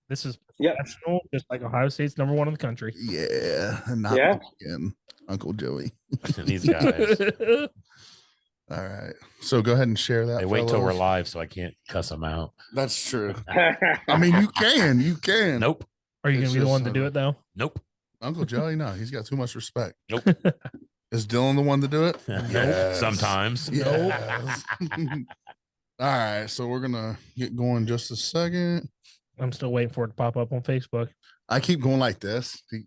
This is Yep. professional, just like Ohio State's number one in the country. Yeah, not Yeah. again, Uncle Joey. These guys. All right, so go ahead and share that. They wait till we're fellas. live, so I can't cuss them out. That's true. I mean, you can. Nope. Are you It's going to be the just one to do it, though? Nope. Uncle Joey, no, he's got too much respect. Nope. Is Dylan the one to do it? Yes. Sometimes. Yes. All right, so we're gonna get going just a second. I'm still waiting for it to pop up on Facebook. I keep going like this, and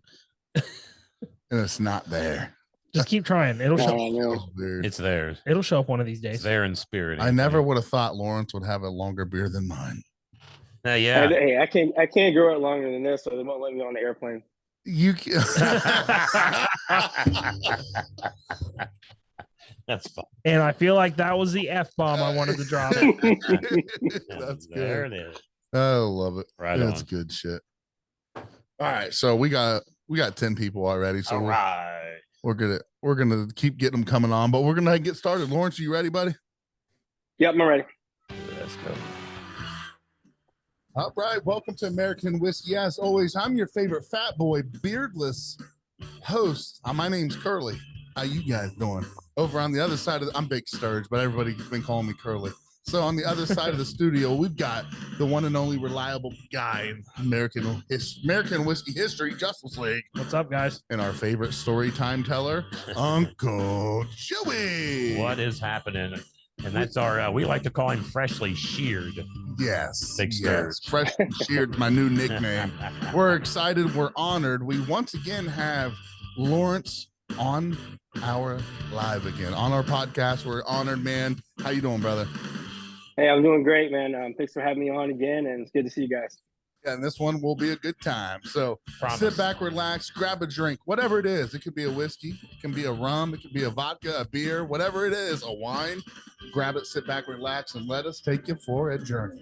it's not there. Just keep trying. It'll show. no. It's there. It'll show up one of these It's days. there in spirit. I never would have thought Lawrence would have a longer beard than mine. Yeah. Hey, I can't grow it longer than this, so they won't let me on the airplane. You can. That's fun. And I feel like that was the F-bomb I wanted to drop. That's There good. it is. I love it. Right That's on. good shit. All right, so we got 10 people already, so All right. we're gonna keep getting them coming on, but we're gonna get started. Lawrence, are you ready, buddy? Yep, I'm ready. Let's go. All right, welcome to American Whiskey. As always, I'm your favorite fat boy, beardless host. My name's Curly. How you guys doing? Over on the other side of I'm Big Sturge, but everybody's been calling me Curly. So on the other side of the studio, we've got the one and only reliable guy in American whiskey history, Justice League, What's up, guys? and our favorite story time teller, Uncle Joey. What is happening? And that's our, we like to call him freshly sheared. Yes, Big Sturge. Fresh Sheared, my new nickname. We're excited. We're honored. We once again have Lawrence on our live again on our podcast. We're honored, man. How you doing, brother? Hey, I'm doing great, man. Thanks for having me on again, and it's good to see you guys. Yeah, and this one will be a good time. So Promise. sit back, relax, grab a drink, whatever it is. It could be a whiskey, it can be a rum, it could be a vodka, a beer, whatever it is, a wine. Grab it, sit back, relax, and let us take you for a journey.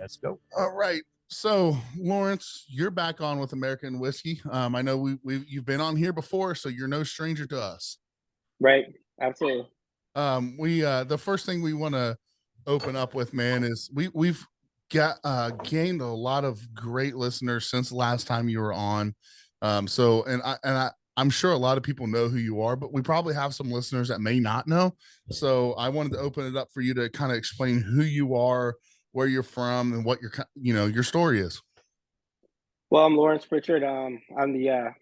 Let's go. All right. So, Lawrence, you're back on with American Whiskey. I know you've been on here before, so you're no stranger to us. Right, absolutely. The first thing we want to open up with, man, is we've got gained a lot of great listeners since the last time you were on. I'm sure a lot of people know who you are, but we probably have some listeners that may not know. So I wanted to open it up for you to kind of explain who you are, where you're from, and what your story is. Well, I'm Lawrence Pritchard. I'm the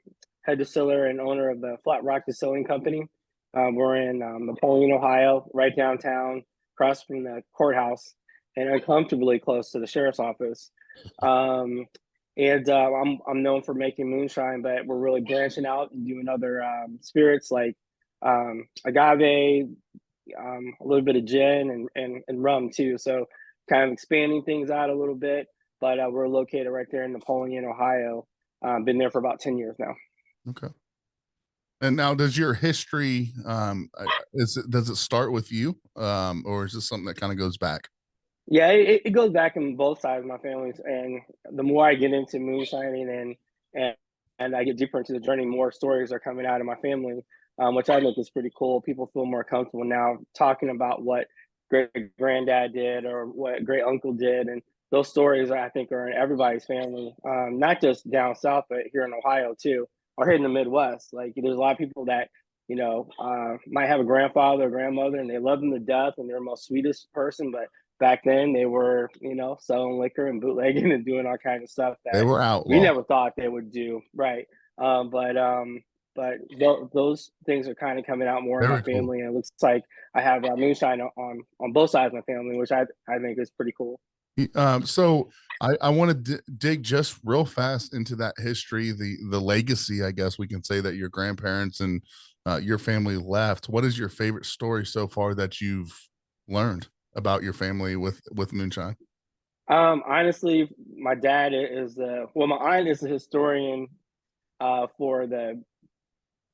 head distiller and owner of the Flat Rock Distilling Company. We're in Napoleon, Ohio, right downtown, across from the courthouse, and uncomfortably close to the sheriff's office. I'm known for making moonshine, but we're really branching out and doing other spirits like agave, a little bit of gin and rum too. So kind of expanding things out a little bit. But we're located right there in Napoleon, Ohio. Been there for about 10 years now. Okay. And now, does your history does it start with you, or is this something that kind of goes back? Yeah, it goes back in both sides of my family. And the more I get into moonshining and I get deeper into the journey, more stories are coming out of my family, which I think is pretty cool. People feel more comfortable now talking about what great granddad did or what great uncle did. And those stories, I think, are in everybody's family, not just down south, but here in Ohio, too, or here in the Midwest. Like, there's a lot of people that, might have a grandfather or grandmother, and they love them to death, and they're the most sweetest person. But back then, they were, selling liquor and bootlegging and doing all kinds of stuff that They were outlaws. we never thought they would do. Right. But those things are kind of coming out more in my family, and it looks like I have moonshine on both sides of my family, which I think is pretty cool. So I want to dig just real fast into that history, the legacy, I guess we can say, that your grandparents and your family left. What is your favorite story so far that you've learned about your family with moonshine? Honestly, my dad is my aunt is a historian for the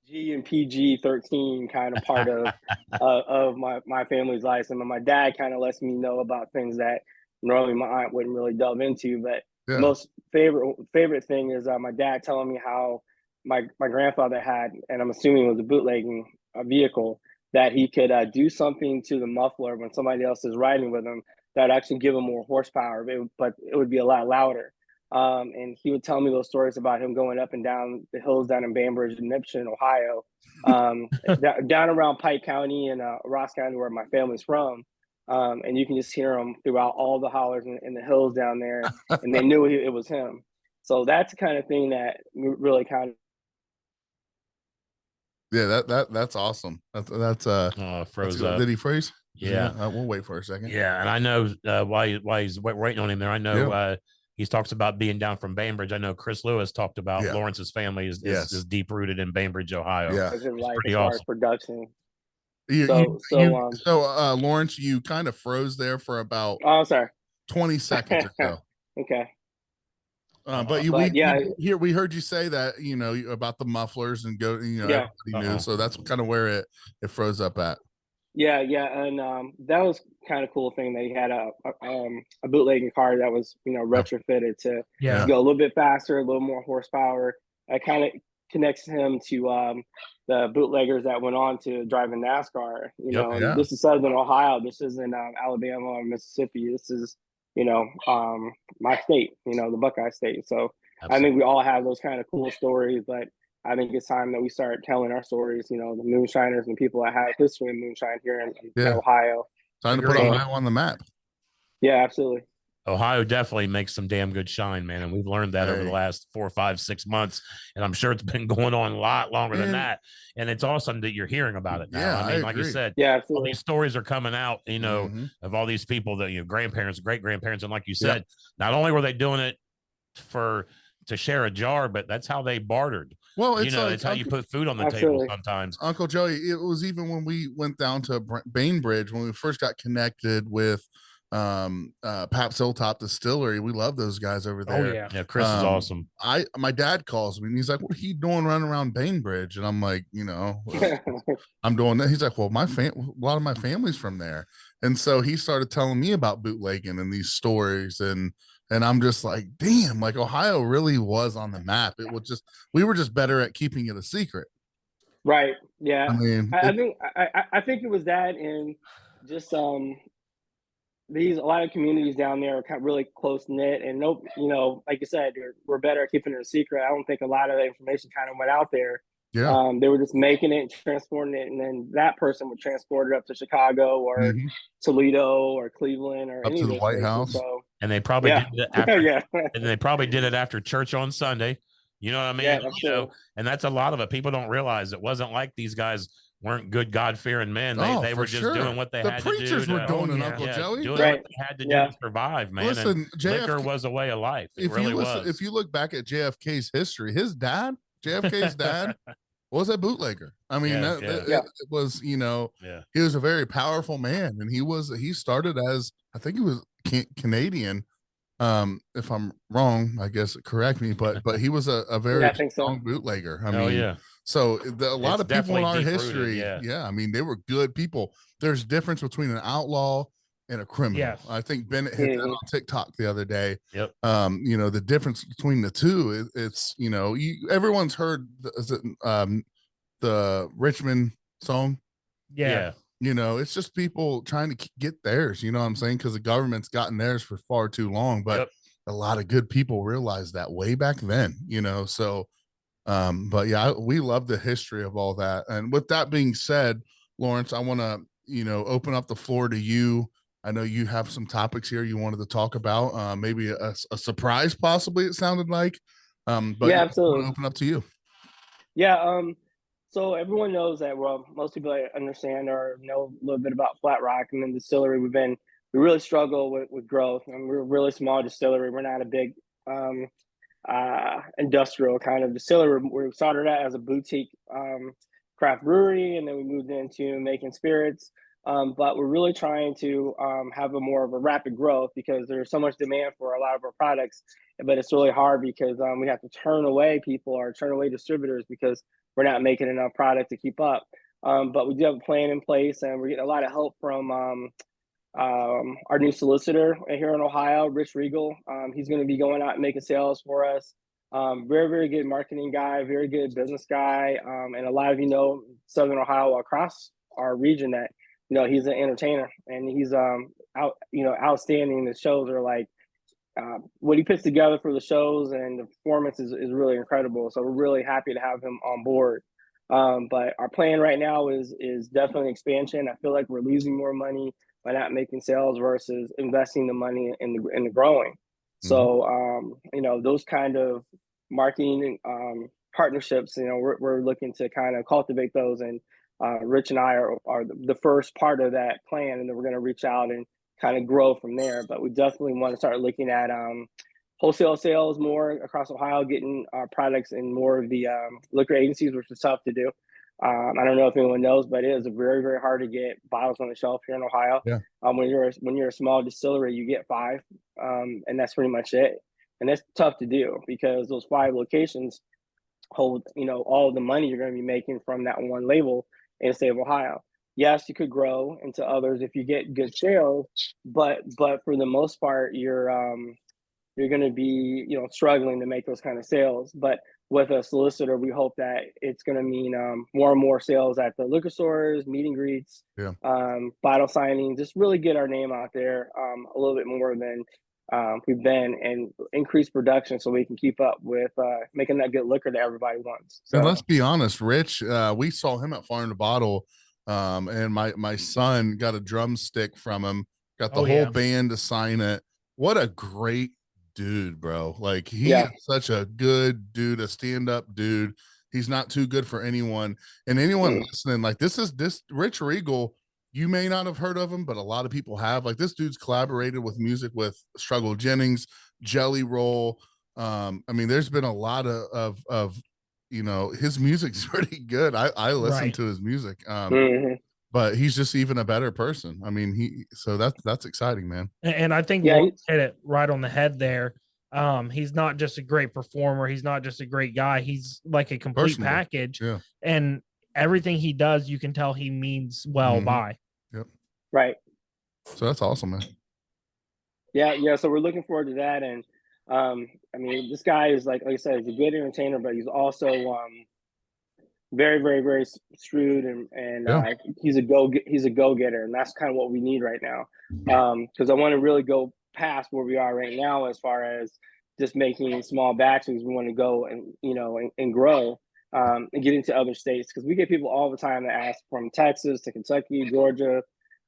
G and PG-13 kind of part of my family's life, and my dad kind of lets me know about things that normally my aunt wouldn't really delve into. But Yeah. most favorite thing is my dad telling me how my grandfather had, and I'm assuming it was a bootlegging vehicle, that he could do something to the muffler when somebody else is riding with him that would actually give him more horsepower, but it would be a lot louder. And he would tell me those stories about him going up and down the hills down in Bainbridge and Nipton, Ohio, down around Pike County and Ross County, where my family's from. And you can just hear him throughout all the hollers in the hills down there, and they knew it was him. So that's the kind of thing that really kind of. Yeah, that's awesome. That's froze up. Did he freeze? Yeah. We'll wait for a second. Yeah, and I know why he's waiting on him there. I know he talks about being down from Bainbridge. I know Chris Lewis talked about Lawrence's family is deep rooted in Bainbridge, Ohio. Yeah, it's like pretty as far awesome. as production. So Lawrence, you kind of froze there for about 20 seconds or so. Okay. We heard you say that, about the mufflers and everybody knew. So that's kind of where it froze up at. Yeah, and that was kind of cool thing that he had a bootlegging car that was retrofitted to go a little bit faster, a little more horsepower. That kind of connects him to the bootleggers that went on to drive in NASCAR. This is Southern Ohio. This isn't Alabama or Mississippi. This is my state. The Buckeye State. So absolutely. I think we all have those kind of cool stories, but I think it's time that we start telling our stories, the moonshiners and people that have history in moonshine here in Ohio. Time to put Ohio on the map. Yeah, absolutely. Ohio definitely makes some damn good shine, man. And we've learned that over the last 4, 5, 6 months. And I'm sure it's been going on a lot longer than that. And it's awesome that you're hearing about it now. Yeah, I mean, like you said, all these stories are coming out, of all these people that, grandparents, great grandparents. And like you said, not only were they doing it to share a jar, but that's how they bartered. Well, it's how you put food on the table sometimes. Uncle Joey, it was even when we went down to Bainbridge, when we first got connected with Pabst Hilltop Distillery. We love those guys over there. Oh yeah, Chris is awesome. My dad calls me and he's like, "What are you doing running around Bainbridge?" And I'm like, I'm doing that. He's like, "Well, a lot of my family's from there," and so he started telling me about bootlegging and these stories, and I'm just like, damn, like Ohio really was on the map. It was we were just better at keeping it a secret. Right. Yeah. I mean, I think it was that, and just a lot of communities down there are kind of really close knit, and like you said, we're better at keeping it a secret. I don't think a lot of the information kind of went out there. Yeah. They were just making it, transporting it, and then that person would transport it up to Chicago or Toledo or Cleveland or up to the White House. So, and they probably did it after, and they probably did it after church on Sunday. You know what I mean? Yeah, and that's a lot of it. People don't realize it wasn't like these guys weren't good God-fearing men. They were just doing what they had to do. The preachers were doing it, Uncle Joey. Doing what they had to do to survive, man. Listen, liquor was a way of life. It really was. If you look back at JFK's history, JFK's dad was a bootlegger. I mean, it was, he was a very powerful man, and he started as, I think he was Canadian. If I'm wrong, I guess correct me, but he was a very strong bootlegger. I mean, so a lot of people in our history, I mean, they were good people. There's difference between an outlaw and a criminal. Yes. I think Bennett hit that on TikTok the other day. Yep. The difference between the two, it's everyone's heard the Richmond song. Yeah. It's just people trying to get theirs, you know what I'm saying? Because the government's gotten theirs for far too long, but a lot of good people realized that way back then, so but yeah, we love the history of all that. And with that being said, Lawrence, I want to open up the floor to you. I know you have some topics here you wanted to talk about, maybe a surprise, possibly, it sounded like. But yeah, absolutely. Open up to you. Yeah. So everyone knows that, well, most people understand or know a little bit about Flat Rock and then distillery. We really struggle with growth, and we're a really small distillery. We're not a big industrial kind of distillery. We started out as a boutique craft brewery, and then we moved into making spirits. But we're really trying to have more of a rapid growth because there's so much demand for a lot of our products, but it's really hard because we have to turn away people or turn away distributors because we're not making enough product to keep up. But we do have a plan in place, and we're getting a lot of help from our new solicitor here in Ohio, Rich Regal. He's going to be going out and making sales for us. Very, very good marketing guy, very good business guy. And a lot of Southern Ohio across our region that he's an entertainer, and he's outstanding. The shows are like what he puts together for the shows and the performance is really incredible. So we're really happy to have him on board. But our plan right now is definitely expansion. I feel like we're losing more money by not making sales versus investing the money in the growing. So those kind of marketing partnerships, we're looking to kind of cultivate those, and Rich and I are the first part of that plan, and then we're going to reach out and kind of grow from there. But we definitely want to start looking at wholesale sales more across Ohio, getting our products in more of the liquor agencies, which is tough to do. I don't know if anyone knows, but it is very, very hard to get bottles on the shelf here in Ohio. Yeah. When you're a small distillery, you get 5, and that's pretty much it. And that's tough to do because those 5 locations hold, all of the money you're going to be making from that one label in the state of Ohio. Yes, you could grow into others if you get good sales, but for the most part, you're going to be, struggling to make those kind of sales. But with a solicitor, we hope that it's going to mean more and more sales at the liquor stores, meet and greets, bottle signing, just really get our name out there a little bit more than we've been, and increase production so we can keep up with making that good liquor that everybody wants. So and let's be honest, Rich, we saw him at Farm to Bottle, and my son got a drumstick from him, got the whole band to sign it. What a great dude, bro. Like he is such a good dude, a stand-up dude. He's not too good for anyone. And anyone listening, like this Rich Regal, you may not have heard of him, but a lot of people have. Like this dude's collaborated with music with Struggle Jennings, Jelly Roll. I mean, there's been a lot of his music's pretty good. I listen to his music. But he's just even a better person. I mean, so that's exciting, man. And I think Lawrence hit it right on the head there. He's not just a great performer. He's not just a great guy. He's like a complete package. Yeah. And everything he does, you can tell he means well by. Yep. Right. So that's awesome, man. Yeah. So we're looking forward to that. And I mean, this guy is like I said, he's a good entertainer, but he's also very, very, very shrewd, and he's a go-getter, and that's kind of what we need right now. Because I want to really go past where we are right now as far as just making small batches. We want to go and and grow and get into other states, because we get people all the time that ask from Texas to Kentucky, Georgia,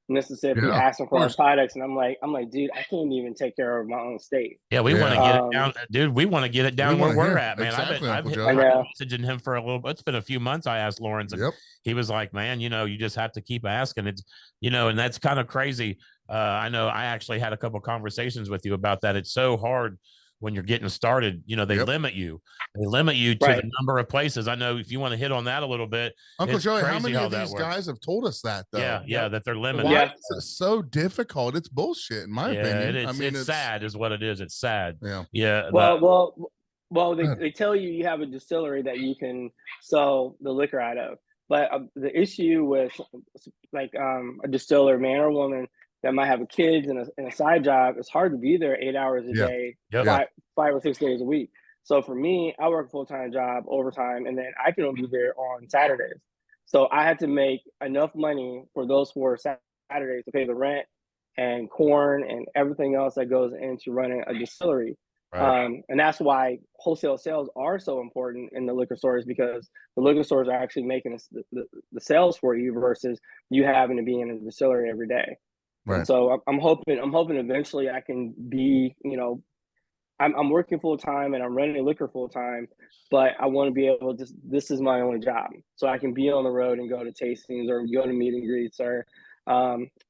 Mississippi, asking for our products, and I'm like, dude, I can't even take care of my own state. Yeah, we want to get it down, dude. We want to get it down where we're at, man. Exactly, I've been messaging him for a little bit. It's been a few months. I asked Lawrence, and he was like, man, you just have to keep asking. It's and that's kind of crazy. I know I actually had a couple of conversations with you about that. It's so hard when you're getting started. They limit you. They limit you to the number of places. I know if you want to hit on that a little bit, Uncle Joey, how many of these guys have told us that though? Yeah, that they're limited. Why is it so difficult? It's bullshit, in my opinion. It's sad, is what it is. It's sad. Yeah. Well, they tell you have a distillery that you can sell the liquor out of, but the issue with like a distiller, man or woman, that might have a kids and a side job, it's hard to be there 8 hours a day, 5 or 6 days a week. So for me, I work a full-time job, overtime, and then I can only be there on Saturdays. So I had to make enough money for those 4 Saturdays to pay the rent and corn and everything else that goes into running a distillery. Right. And that's why wholesale sales are so important in the liquor stores, because the liquor stores are actually making the sales for you versus you having to be in a distillery every day. Right. And so I'm hoping eventually I can be, I'm working full time and I'm running liquor full time, but I want to be able to, this is my only job. So I can be on the road and go to tastings or go to meet and greets or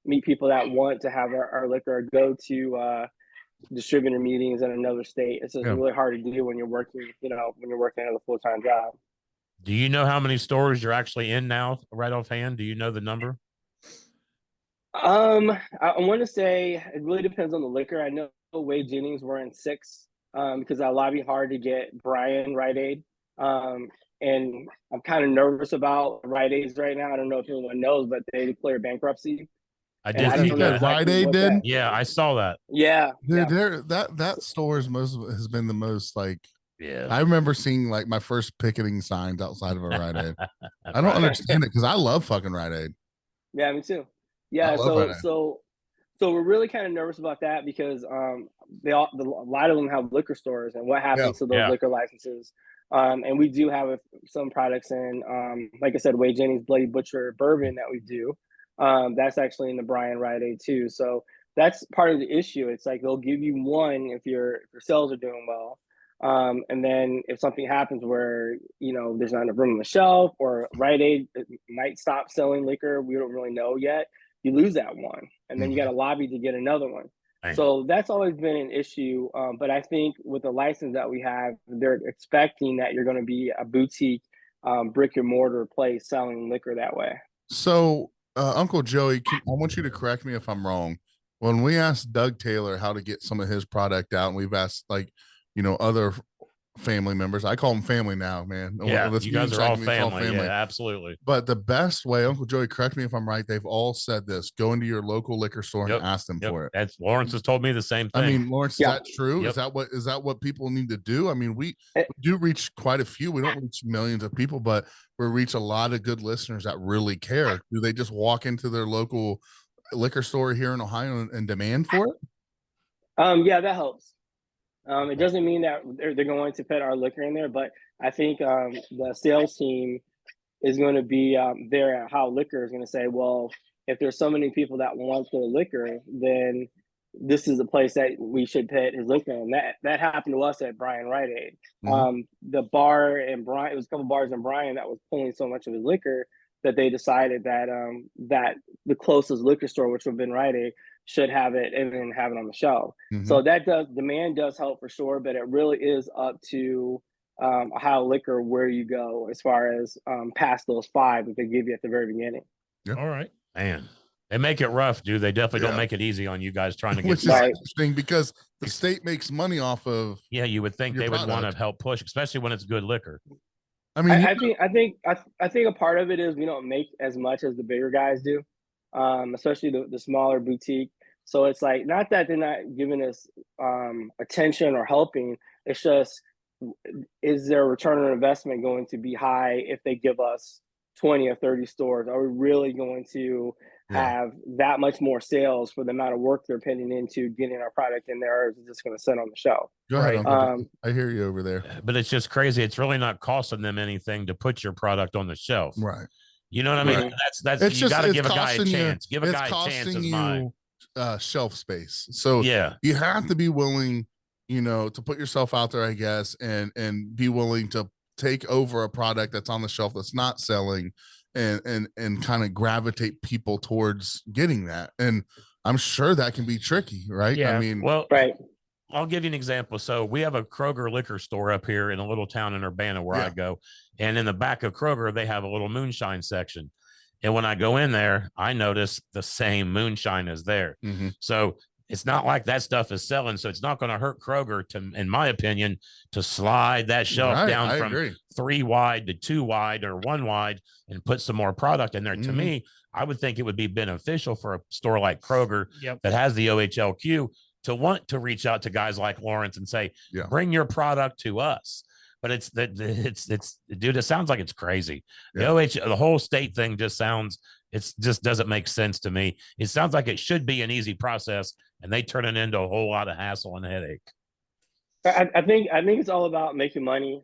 meet people that want to have our liquor, or go to distributor meetings in another state. It's just really hard to do when you're working, when you're working at a full-time job. Do you know how many stores you're actually in now, right offhand? Do you know the number? I want to say it really depends on the liquor. I know Wade Jennings were in 6 because I lobbied hard to get Brian Rite Aid. And I'm kind of nervous about Rite Aids right now. I don't know if anyone knows, but they declared bankruptcy. I did see that. Rite Aid did? Yeah, I saw that. Yeah. Dude, that store has been the most like. Yeah. I remember seeing like my first picketing signs outside of a Rite Aid. I don't understand it because I love fucking Rite Aid. Yeah, me too. Yeah, so So we're really kind of nervous about that because a lot of them have liquor stores, and what happens to those liquor licenses. And we do have some products in, like I said, Wade Jennings Bloody Butcher bourbon that we do. That's actually in the Brian Rite Aid too. So that's part of the issue. It's like they'll give you one if your sales are doing well. And then if something happens where, there's not enough room on the shelf, or Rite Aid might stop selling liquor, we don't really know yet, you lose that one. And then you got to lobby to get another one. So that's always been an issue. But I think with the license that we have, they're expecting that you're going to be a boutique brick and mortar place selling liquor that way. So, Uncle Joey, I want you to correct me if I'm wrong. When we asked Doug Taylor how to get some of his product out, and we've asked other family members, I call them family now, man. Yeah, you guys are all family. Yeah, absolutely. But the best way, Uncle Joey, correct me if I'm right, they've all said this: go into your local liquor store and ask them for it. That's Lawrence has told me the same thing. I mean, Lawrence, is that true? Is that what people need to do? I mean, we do reach quite a few. We don't reach millions of people, but we reach a lot of good listeners that really care. Do they just walk into their local liquor store here in Ohio and demand for it? Yeah, that helps. It doesn't mean that they're going to put our liquor in there, but I think the sales team is going to be there at How Liquor is going to say, well, if there's so many people that want the liquor, then this is a place that we should put his liquor in. That happened to us at Brian Rite Aid. The bar in Brian, it was a couple bars in Brian that was pulling so much of his liquor that they decided that that the closest liquor store, which would have been Rite Aid, should have it and then have it on the shelf. So demand does help for sure, but it really is up to How Liquor where you go as far as past those 5 that they give you at the very beginning. All right, man. They make it rough, dude. They definitely don't make it easy on you guys trying to get. Which is interesting because the state makes money off of. Yeah, you would think they would want to help push, especially when it's good liquor. I mean, I think a part of it is we don't make as much as the bigger guys do. Especially the smaller boutique. So it's like, not that they're not giving us attention or helping. It's just, is their return on investment going to be high if they give us 20 or 30 stores? Are we really going to have that much more sales for the amount of work they're putting into getting our product in there, or is it just going to sit on the shelf? Go ahead. I hear you over there. But it's just crazy. It's really not costing them anything to put your product on the shelf. Right. You know what I mean? That's you got to give a guy a chance. Give a guy a chance as mine. Shelf space. So you have to be willing, to put yourself out there, I guess, and be willing to take over a product that's on the shelf that's not selling, and kind of gravitate people towards getting that. And I'm sure that can be tricky, right? Yeah. I mean, right. I'll give you an example. So we have a Kroger liquor store up here in a little town in Urbana where I go. And in the back of Kroger, they have a little moonshine section. And when I go in there, I notice the same moonshine is there. So it's not like that stuff is selling. So it's not going to hurt Kroger in my opinion, to slide that shelf down from 3 wide to 2 wide or 1 wide and put some more product in there. To me, I would think it would be beneficial for a store like Kroger that has the OHLQ to want to reach out to guys like Lawrence and say, bring your product to us. But it's dude, it sounds like it's crazy. The whole state thing just doesn't make sense to me. It sounds like it should be an easy process, and they turn it into a whole lot of hassle and headache. I think it's all about making money.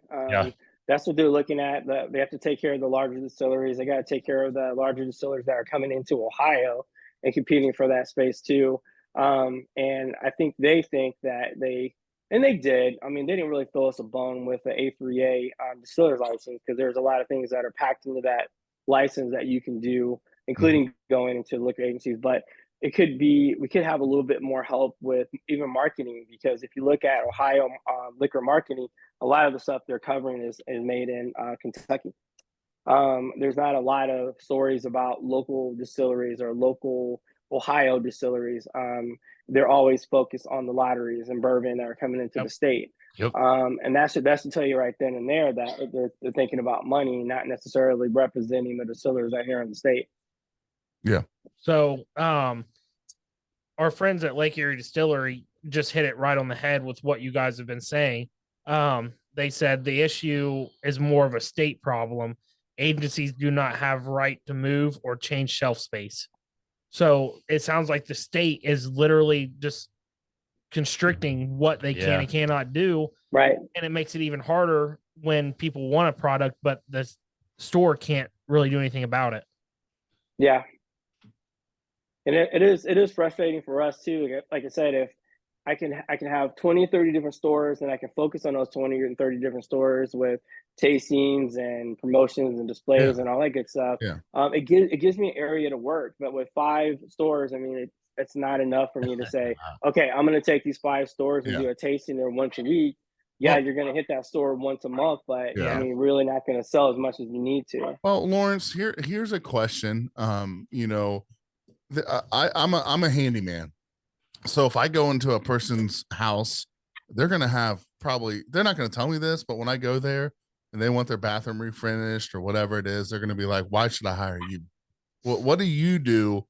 That's what they're looking at. They have to take care of the larger distilleries. They got to take care of the larger distillers that are coming into Ohio and competing for that space too. And I think they think that they did. I mean, they didn't really throw us a bone with the A3A distiller's license, because there's a lot of things that are packed into that license that you can do, including going into liquor agencies. But we could have a little bit more help with even marketing, because if you look at Ohio liquor marketing, a lot of the stuff they're covering is made in Kentucky. There's not a lot of stories about local distilleries or local Ohio distilleries. They're always focused on the lotteries and bourbon that are coming into the state. And that's to tell you right then and there that they're thinking about money, not necessarily representing the distillers out here in the state. Yeah. So our friends at Lake Erie Distillery just hit it right on the head with what you guys have been saying. They said the issue is more of a state problem. Agencies do not have right to move or change shelf space. So it sounds like the state is literally just constricting what they can and cannot do. Right. And it makes it even harder when people want a product, but the store can't really do anything about it. Yeah. And it is frustrating for us too. Like I said, if I can have 20, 30 different stores, and I can focus on those 20 or 30 different stores with tastings and promotions and displays and all that good stuff. Yeah. It gives me an area to work. But with 5 stores, I mean, it's not enough for me to say, okay, I'm going to take these 5 stores and do a tasting there once a week. Yeah, you're going to hit that store once a month, but I mean, really not going to sell as much as you need to. Well, Lawrence, here's a question. You know, I'm a handyman. So if I go into a person's house, they're going to have they're not going to tell me this, but when I go there and they want their bathroom refinished or whatever it is, they're going to be like, why should I hire you? What do you do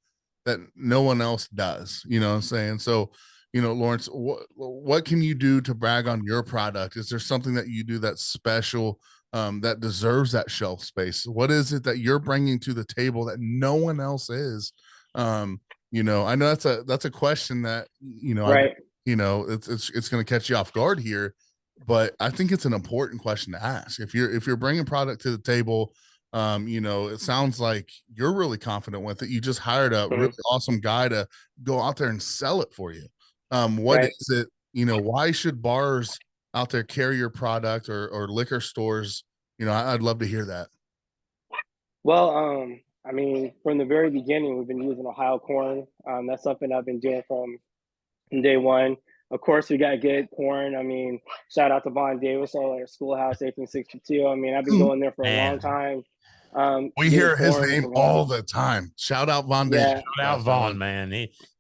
that no one else does? You know what I'm saying? So, you know, Lawrence, what can you do to brag on your product? Is there something that you do that's special, that deserves that shelf space? What is it that you're bringing to the table that no one else is? You know, I know that's a question that, you know, right. It's going to catch you off guard here, but I think it's an important question to ask. If you're bringing product to the table, you know, it sounds like you're really confident with it. You just hired a really awesome guy to go out there and sell it for you. What is it? You know, why should bars out there carry your product, or liquor stores? You know, I'd love to hear that. Well, I mean, from the very beginning, we've been using Ohio corn. That's something I've been doing from day one. Of course, we got good corn. I mean, shout out to Von Davis at Schoolhouse 1862. I mean, I've been going there for a long time. We hear his name all the time. Shout out Von Davis. Shout out Vaughn, man.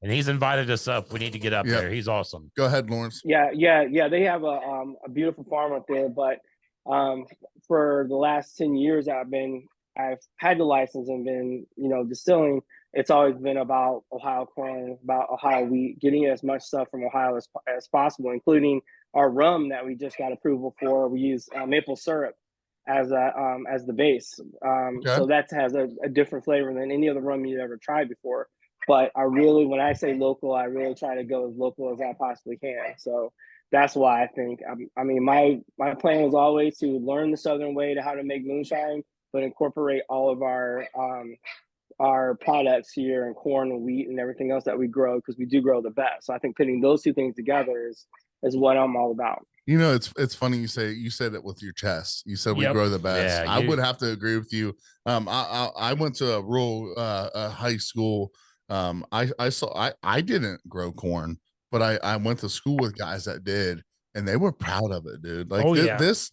He's invited us up. We need to get up there. He's awesome. Go ahead, Lawrence. Yeah. They have a beautiful farm up there, but for the last 10 years I've had the license and been, you know, distilling. It's always been about Ohio corn, about Ohio wheat, getting as much stuff from Ohio as possible, including our rum that we just got approval for. We use maple syrup as the base. So that has a different flavor than any other rum you've ever tried before. But when I say local, I really try to go as local as I possibly can. So that's why I think, I mean, my plan was always to learn the Southern way to how to make moonshine, but incorporate all of our products here, and corn and wheat and everything else that we grow, because we do grow the best. So I think putting those two things together is what I'm all about. You know, it's funny you said it with your chest. You said we grow the best. I would have to agree with you. I went to a rural high school. I didn't grow corn, but I went to school with guys that did, and they were proud of it, dude. Like this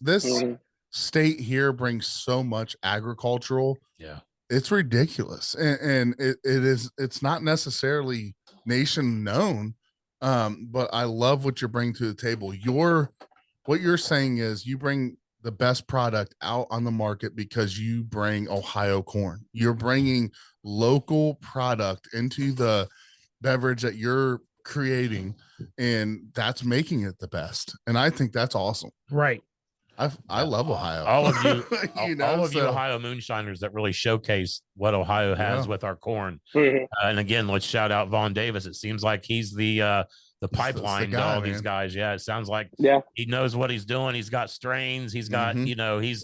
state here brings so much agricultural. Yeah. It's ridiculous. And it's not necessarily nation known. But I love what you're bringing to the table. What you're saying is you bring the best product out on the market because you bring Ohio corn. You're bringing local product into the beverage that you're creating, and that's making it the best. And I think that's awesome. Right. I love Ohio. All of you, all of you Ohio moonshiners that really showcase what Ohio has with our corn. And again, let's shout out Von Davis. It seems like he's the pipeline to all these guys. Yeah, it sounds like he knows what he's doing. He's got strains. He's got, you know, he's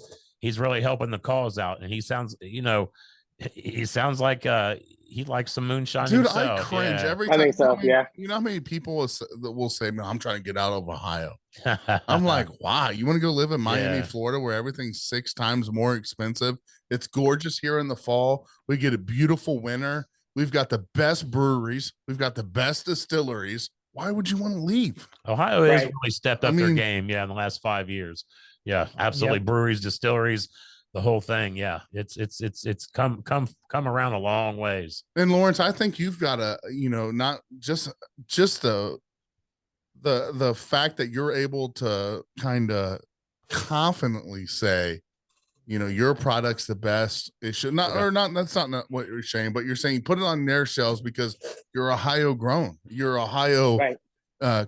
really helping the cause out. And he sounds like he likes some moonshine. Dude, himself. I cringe every time. I think so. You know how many people will say, "Man, I'm trying to get out of Ohio." I'm like, "Why? You want to go live in Miami, Florida, where everything's 6 times more expensive? It's gorgeous here in the fall. We get a beautiful winter. We've got the best breweries. We've got the best distilleries. Why would you want to leave?" Ohio has really stepped up their game. Yeah, in the last 5 years. Yeah, absolutely. Breweries, distilleries, the whole thing. Yeah, it's come around a long ways. And Lawrence, I think you've got to, you know, not just the fact that you're able to kind of confidently say, you know, your product's the best. It should not, or not. That's not what you're saying, but you're saying put it on their shelves because you're Ohio grown. You're Ohio,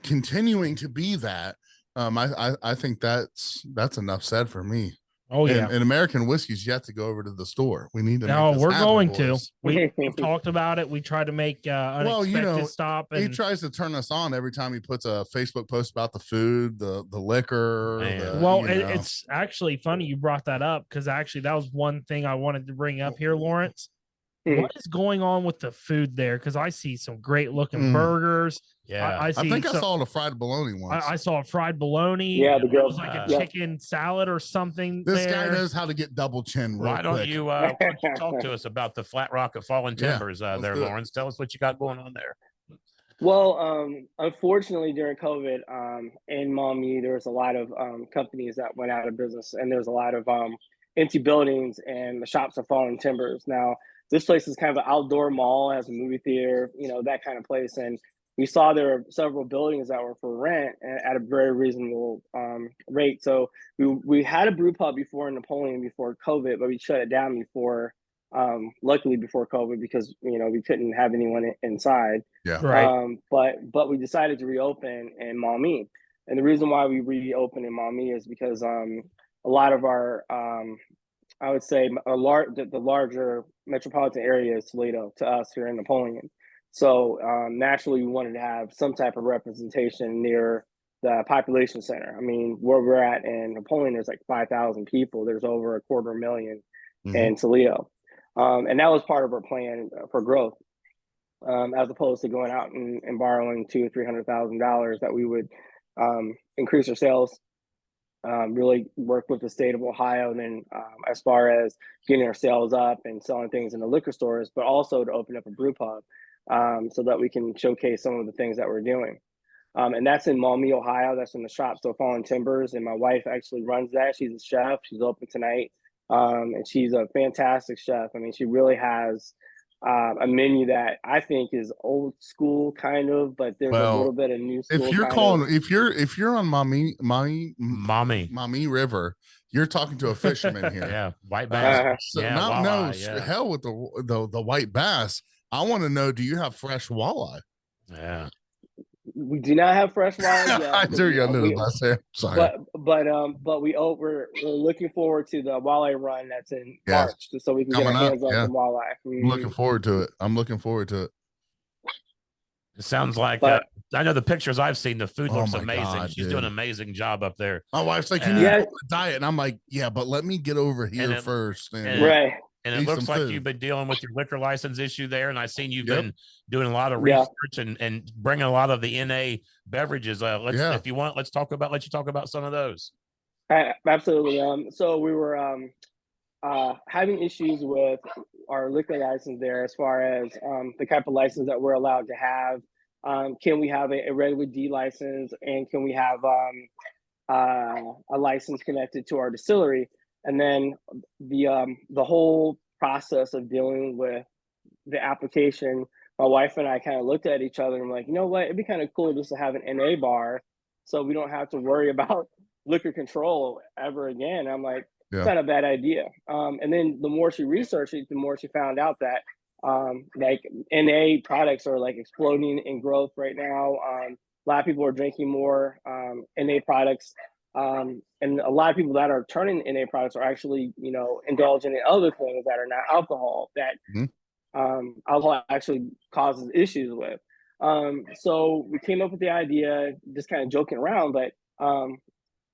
continuing to be that. I think that's enough said for me. Oh yeah. And American whiskey's yet to go over to the store. We need to. No, we're going boys. to. We've talked about it. We tried to make unexpected stop. And he tries to turn us on every time he puts a Facebook post about the food, the liquor. It's actually funny you brought that up, because actually that was one thing I wanted to bring up here, Lawrence. What is going on with the food there? Because I see some great looking burgers. Yeah, I think I saw the fried bologna once. I saw a fried bologna. Yeah, it was like a chicken salad or something. This guy knows how to get double chin. Why don't you talk to us about the Flat Rock of Fallen Timbers there, Lawrence? Tell us what you got going on there. Well, unfortunately, during COVID, in Maumee, there was a lot of companies that went out of business, and there's a lot of empty buildings, and the shops are fallen timbers. Now, this place is kind of an outdoor mall, has a movie theater, that kind of place. And we saw there were several buildings that were for rent at a very reasonable rate. So we had a brew pub before in Napoleon before COVID, but we shut it down luckily before COVID, because, we couldn't have anyone inside. Yeah. Right. But we decided to reopen in Maumee. And the reason why we reopened in Maumee is because a lot of our, I would say the larger metropolitan area is Toledo to us here in Napoleon. So naturally, we wanted to have some type of representation near the population center. I mean, where we're at in Napoleon, there's like 5,000 people. There's over 250,000 in Toledo. And that was part of our plan for growth, as opposed to going out and borrowing $200,000 or $300,000 that we would increase our sales. Really work with the state of Ohio, and then as far as getting our sales up and selling things in the liquor stores, but also to open up a brew pub so that we can showcase some of the things that we're doing. And that's in Maumee, Ohio. That's in the shop, so Fallen Timbers. And my wife actually runs that. She's a chef. She's open tonight. And she's a fantastic chef. I mean, she really has a menu that I think is old school kind of, but there's a little bit of new school. If you're on Maumee River, you're talking to a fisherman here. Yeah, white bass. Hell with the white bass. I want to know, do you have fresh walleye? Yeah. We do not have fresh walleye yet. I do. I knew the there. Sorry. But we're looking forward to the walleye run that's in March, so we can get our hands on some walleye. I'm looking forward to it. It sounds like I know the pictures I've seen. The food looks amazing. God, she's doing an amazing job up there. My wife's like, "Can you do a diet?" And I'm like, "Yeah, but let me get over here first." Right. And it looks like you've been dealing with your liquor license issue there. And I've seen you've been doing a lot of research and bringing a lot of the NA beverages. If you want, let you talk about some of those. Absolutely. So we were having issues with our liquor license there, as far as the type of license that we're allowed to have. Can we have a regular D license, and can we have a license connected to our distillery? And then the whole process of dealing with the application, my wife and I kind of looked at each other and I'm like, you know what, it'd be kind of cool just to have an NA bar, so we don't have to worry about liquor control ever again. I'm like, it's not a bad idea. And then the more she researched it, the more she found out that like NA products are like exploding in growth right now. A lot of people are drinking more NA products. And a lot of people that are turning NA products are actually, indulging in other things that are not alcohol, that alcohol actually causes issues with. So we came up with the idea, just kind of joking around, but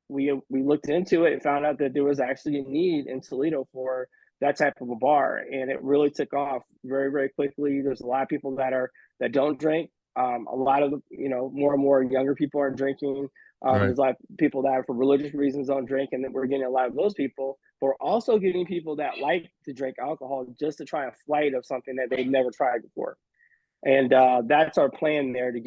we looked into it and found out that there was actually a need in Toledo for that type of a bar, and it really took off very, very quickly. There's a lot of people that don't drink. A lot of more and more younger people are drinking. There's a lot of people that for religious reasons don't drink, and then we're getting a lot of those people. But we're also getting people that like to drink alcohol just to try a flight of something that they've never tried before. And that's our plan there, to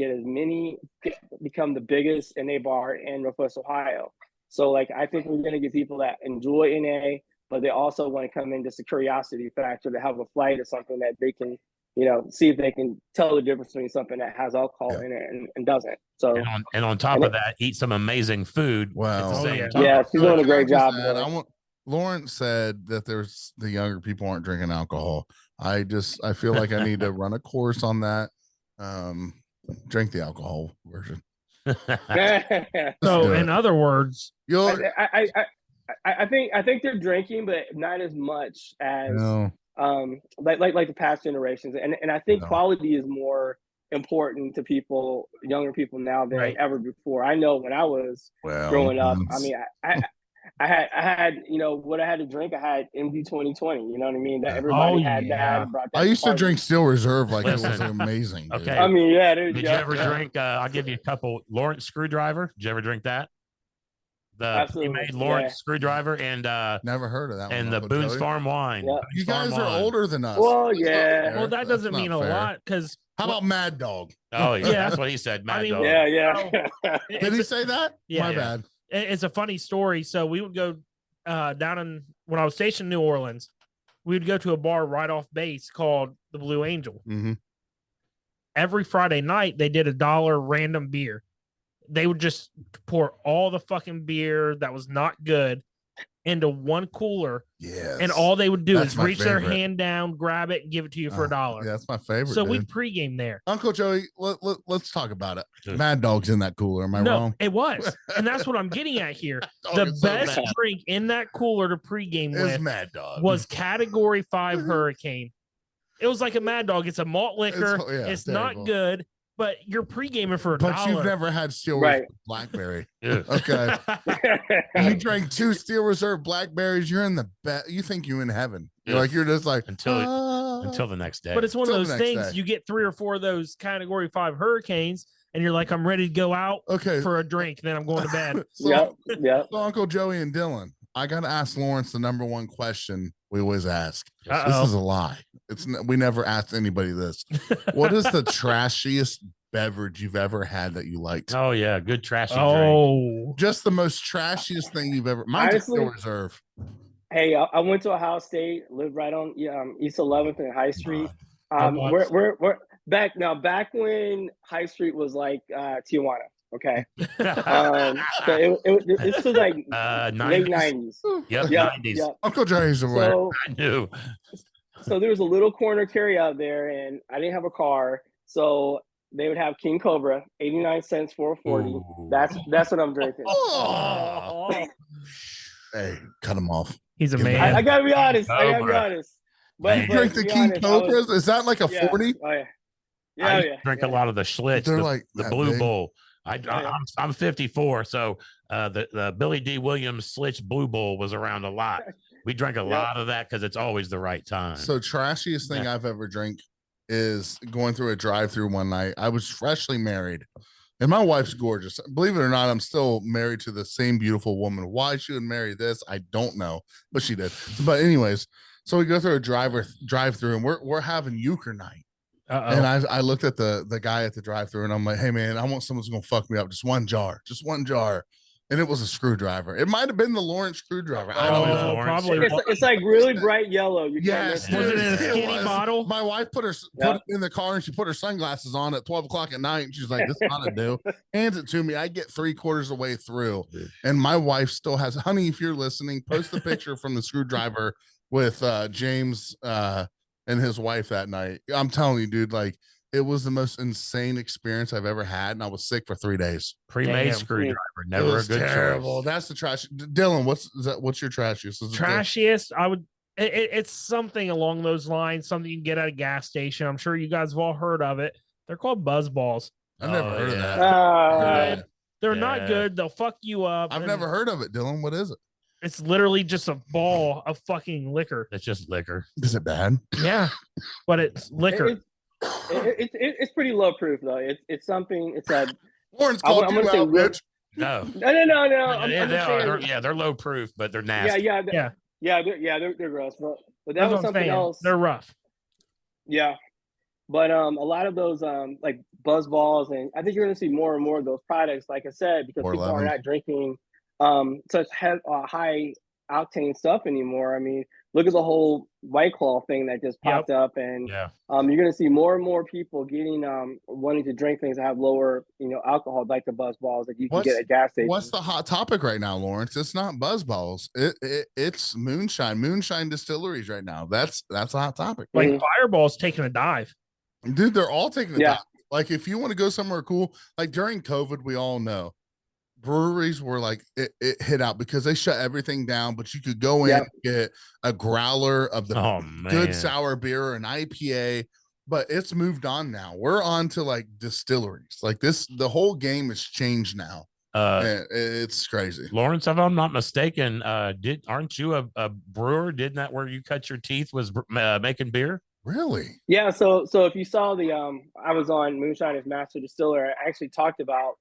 become the biggest NA bar in Northwest Ohio. So I think we're going to get people that enjoy NA, but they also want to come in just a curiosity factor to have a flight of something that they can, see if they can tell the difference between something that has alcohol in it and doesn't. So and on top of that, eat some amazing food. Wow. Yeah, she's doing a great job. Lawrence said that the younger people aren't drinking alcohol. I feel like I need to run a course on that. Drink the alcohol version. So in other words, I think they're drinking, but not as much as No. like the past generations. And I think No. quality is more important to people, younger people now than Right. ever before. I know when I was growing up, I mean, I had, you know, what I had to drink. I had MD 2020. You know what I mean? That everybody had that. And brought that I used to drink Steel Reserve like Listen. it was amazing. Dude. Okay. I mean, yeah. Did you ever drink? I'll give you a couple. Lawrence Screwdriver. Did you ever drink that? The pre-made Lawrence Screwdriver and never heard of that and one, the Boone's Farm wine. Yeah. You guys are older than us. Well, yeah. Well, that doesn't mean a lot because. How about Mad Dog? Oh yeah, that's what he said. Mad Dog. Yeah. Did he say that? Yeah, My bad. It's a funny story. So we would go down in when I was stationed in New Orleans. We would go to a bar right off base called the Blue Angel. Mm-hmm. Every Friday night, they did $1 random beer. They would just pour all the fucking beer that was not good into one cooler. Yes. And all they would do That's is my reach their favorite. hand down, grab it, and give it to you for $1. Yeah, that's my favorite. So dude. we pregame there. Uncle Joey, let's talk about it. Dude. Mad Dog's in that cooler. Am I wrong? It was. And that's what I'm getting at here. The is so best bad. drink in that cooler to pregame Is with Mad Dog. was Category 5 Hurricane. It was like a Mad Dog. It's a malt liquor. It's terrible. not good, but you're pre-gaming for $1. But you've never had Steel Reserve Blackberry. Okay. You drank 2 Steel Reserve Blackberries. You're in the best. You think you're in heaven. You're just like until the next day. But it's one of Till the those next things. day. You get 3 or 4 of those Category 5 Hurricanes, and you're like, I'm ready to go out for a drink. Then I'm going to bed. So Uncle Joey and Dylan, I got to ask Lawrence the number one question we always ask. This is a lie. We never asked anybody this. What is the trashiest beverage you've ever had that you liked? Oh yeah, good trashy drink. Just the most trashiest thing you've ever. Mine's Steel Reserve. Hey, I went to Ohio State, lived right on East 11th and High Street. We're back when High Street was like Tijuana. Okay. So this was like late 90s. Yep, 90s. Yep. Uncle Joey's aware. I knew. So there was a little corner carry out there, and I didn't have a car, so they would have King Cobra, 89 cents for a 40. Ooh. That's what I'm drinking. Hey, cut him off. He's a man. I gotta be honest. But you drink the King Cobras? Is that like a 40? Oh yeah. I drink a lot of the Schlitz. They're like the Blue Bull. I'm 54, so the Billy D. Williams Schlitz Blue Bull was around a lot. We drank a lot of that because it's always the right time. So trashiest thing I've ever drank is going through a drive-through one night. I was freshly married, and my wife's gorgeous. Believe it or not, I'm still married to the same beautiful woman. Why she would marry this, I don't know, but she did. But anyways, so we go through a drive-through, and we're having euchre night. And I looked at the guy at the drive-thru and I'm like, hey man, I want someone who's gonna fuck me up. Just one jar. And it was a screwdriver. It might have been the Lawrence screwdriver. I don't know. Probably. It's like really bright yellow. Was it in a skinny bottle? My wife put it in the car and she put her sunglasses on at 12 o'clock at night. And she's like, this ought to do. Hands it to me. I get 3/4 of the way through. And my wife still has, honey, if you're listening, post the picture from the screwdriver with James and his wife that night. I'm telling you, dude, like it was the most insane experience I've ever had, and I was sick for 3 days. Pre-made screwdriver, never a good terrible. choice. That's the trash. Dylan, what's your trashiest? Trashiest, I would. It's something along those lines. Something you can get at a gas station. I'm sure you guys have all heard of it. They're called buzz balls. I've never heard of that. They're not good. They'll fuck you up. I've never heard of it, Dylan. What is it? It's literally just a ball of fucking liquor. It's just liquor. Is it bad? Yeah, but it's liquor. It's pretty low proof though. It's something. It's a. Lawrence called you out, bitch. No. They're low proof, but they're nasty. They're gross. But that was something else. They're rough. Yeah, but a lot of those like buzz balls, and I think you're going to see more and more of those products. Like I said, because people are not drinking such high octane stuff anymore. I mean, look at the whole White Claw thing that just popped up, and you're going to see more and more people getting wanting to drink things that have lower, alcohol, like the buzz balls that you can get at gas stations. What's the hot topic right now, Lawrence? It's not buzz balls. It's moonshine distilleries right now. That's a hot topic. Like Fireball's taking a dive, dude. They're all taking a dive. Like if you want to go somewhere cool, like during COVID, we all know breweries were like it hit out because they shut everything down, but you could go in and get a growler of the good sour beer or an IPA. But it's moved on now. We're on to like distilleries. Like the whole game has changed now. And it's crazy. Lawrence, if I'm not mistaken, aren't you a brewer? Didn't that where you cut your teeth was making beer? Really? Yeah. So if you saw I was on Moonshiner's Master Distiller. I actually talked about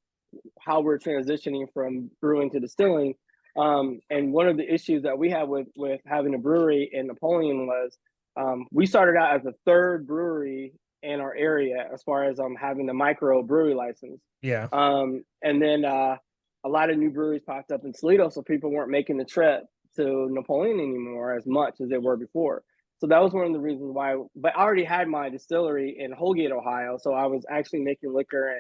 how we're transitioning from brewing to distilling. And one of the issues that we have with having a brewery in Napoleon was we started out as the third brewery in our area as far as having the micro brewery license. Yeah. And then a lot of new breweries popped up in Toledo, so people weren't making the trip to Napoleon anymore as much as they were before. So that was one of the reasons why. But I already had my distillery in Holgate, Ohio, so I was actually making liquor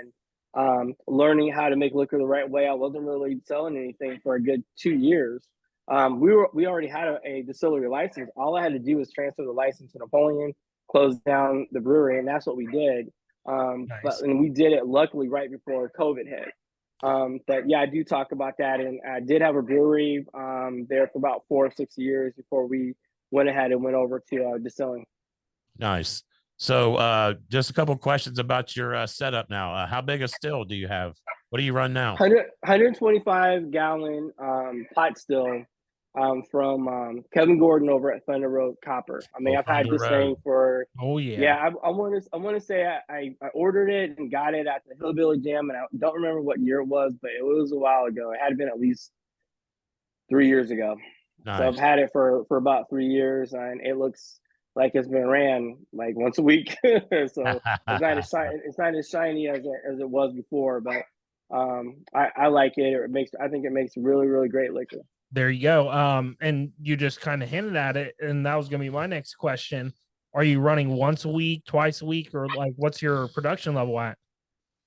and learning how to make liquor the right way. I wasn't really selling anything for a good 2 years. We already had a distillery license. All I had to do was transfer the license to Napoleon, close down the brewery, and that's what we did. Nice. And we did it luckily right before COVID hit. But yeah, I do talk about that, and I did have a brewery there for about 4 or 6 years before we went ahead and went over to distilling. Nice. So just a couple questions about your setup now. How big a still do you have? What do you run now? 125 gallon pot still from Kevin Gordon over at Thunder Road Copper. I mean, I've had this thing for I want to say I ordered it and got it at the Hillbilly Jam, and I don't remember what year it was, but it was a while ago. It had been at least 3 years ago. Nice. So I've had it for about 3 years, and it looks like it's been ran like once a week. So it's not as shiny as it was before, but I like it. I think it makes really, really great liquor. There you go. And you just kind of hinted at it, and that was going to be my next question. Are you running once a week, twice a week, or like what's your production level at?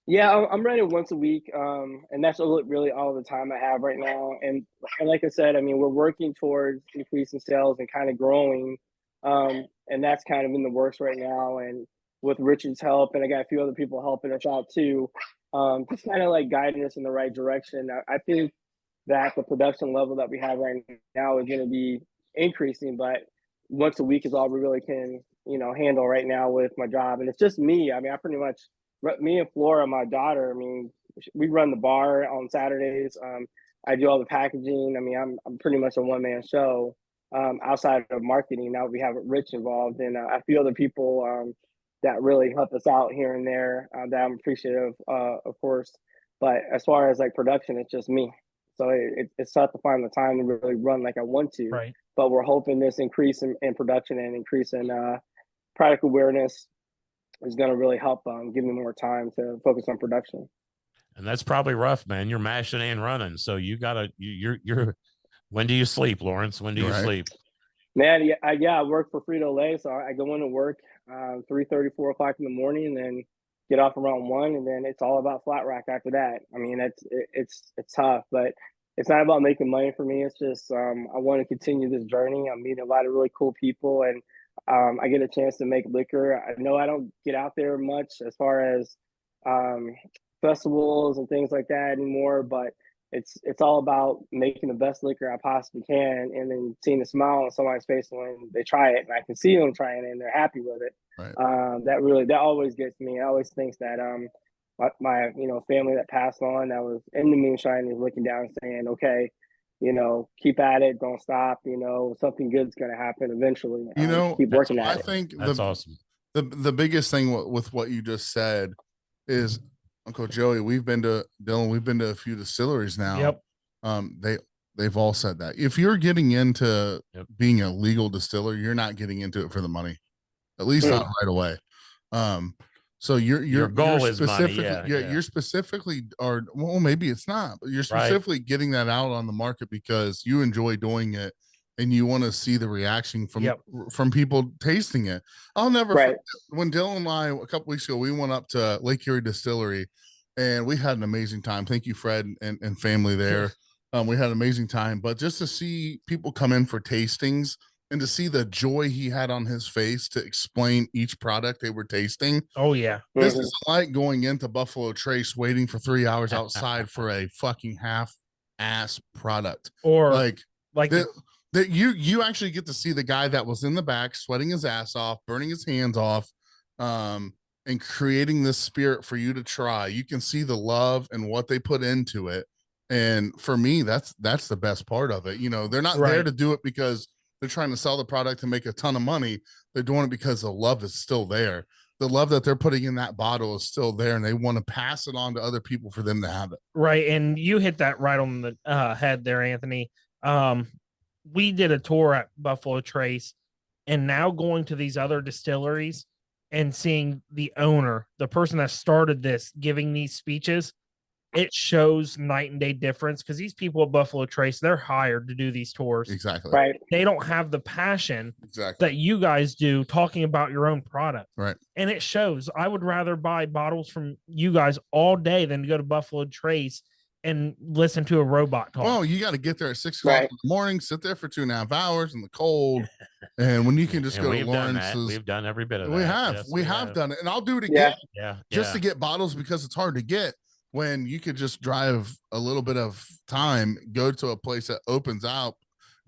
Yeah, I'm running once a week, and that's really all the time I have right now. And like I said, I mean, we're working towards increasing sales and kind of growing, and that's kind of in the works right now. And with Richard's help, and I got a few other people helping us out too, just kind of like guiding us in the right direction. I think that the production level that we have right now is going to be increasing, but once a week is all we really can, handle right now with my job. And it's just me. I mean, I pretty much. Me and Flora, my daughter, I mean, we run the bar on Saturdays. I do all the packaging. I mean, I'm pretty much a one-man show outside of marketing. Now we have Rich involved and a few other people that really help us out here and there that I'm appreciative of course. But as far as like production, it's just me. So it's tough to find the time to really run like I want to. Right. But we're hoping this increase in production and increase in product awareness is going to really help give me more time to focus on production. And that's probably rough, man. You're mashing and running. So you're when do you sleep, Lawrence? When do you sleep? Man, I work for Frito-Lay. So I go into work 3:30, 4 o'clock in the morning, and then get off around 1. And then it's all about flat rack after that. I mean, it's tough, but it's not about making money for me. It's just, I want to continue this journey. I'm meeting a lot of really cool people, and I get a chance to make liquor. I know I don't get out there much as far as festivals and things like that anymore, but it's all about making the best liquor I possibly can, and then seeing the smile on somebody's face when they try it, and I can see them trying it and they're happy with it. Right. That always gets me. I always think that my family that passed on, that was in the moonshine, is looking down and saying, okay, keep at it, don't stop, something good's going to happen eventually. Keep working at it. I think that's awesome. The biggest thing with what you just said is, Uncle Joey, we've been to a few distilleries now. Yep. They've all said that if you're getting into being a legal distiller, you're not getting into it for the money, at least not right away. So your goal is money. You're specifically, or well, maybe it's not, but you're specifically getting that out on the market because you enjoy doing it and you want to see the reaction from people tasting it. I'll never forget when Dylan and I a couple weeks ago we went up to Lake Erie Distillery and we had an amazing time. Thank you, Fred and family there. We had an amazing time, but just to see people come in for tastings and to see the joy he had on his face to explain each product they were tasting. Oh yeah. This is like going into Buffalo Trace waiting for 3 hours outside for a fucking half-ass product. Or like the, that you actually get to see the guy that was in the back sweating his ass off, burning his hands off, and creating this spirit for you to try. You can see the love and what they put into it. And for me, that's the best part of it. You know, they're not there to do it because they're trying to sell the product and make a ton of money. They're doing it because the love is still there. The love that they're putting in that bottle is still there, and they want to pass it on to other people for them to have it. Right. And you hit that right on the head there, Anthony. We did a tour at Buffalo Trace, and now going to these other distilleries and seeing the owner, the person that started this, giving these speeches, it shows night and day difference, because these people at Buffalo Trace, they're hired to do these tours. Exactly. Right. They don't have the passion that you guys do talking about your own product. Right. And it shows. I would rather buy bottles from you guys all day than to go to Buffalo Trace and listen to a robot talk. Well, you got to get there at 6 o'clock in the morning, sit there for 2.5 hours in the cold. And when you can just go to Lawrence's. We've done every bit of that. We have done it. And I'll do it again. Just to get bottles, because it's hard to get, when you could just drive a little bit of time, go to a place that opens out,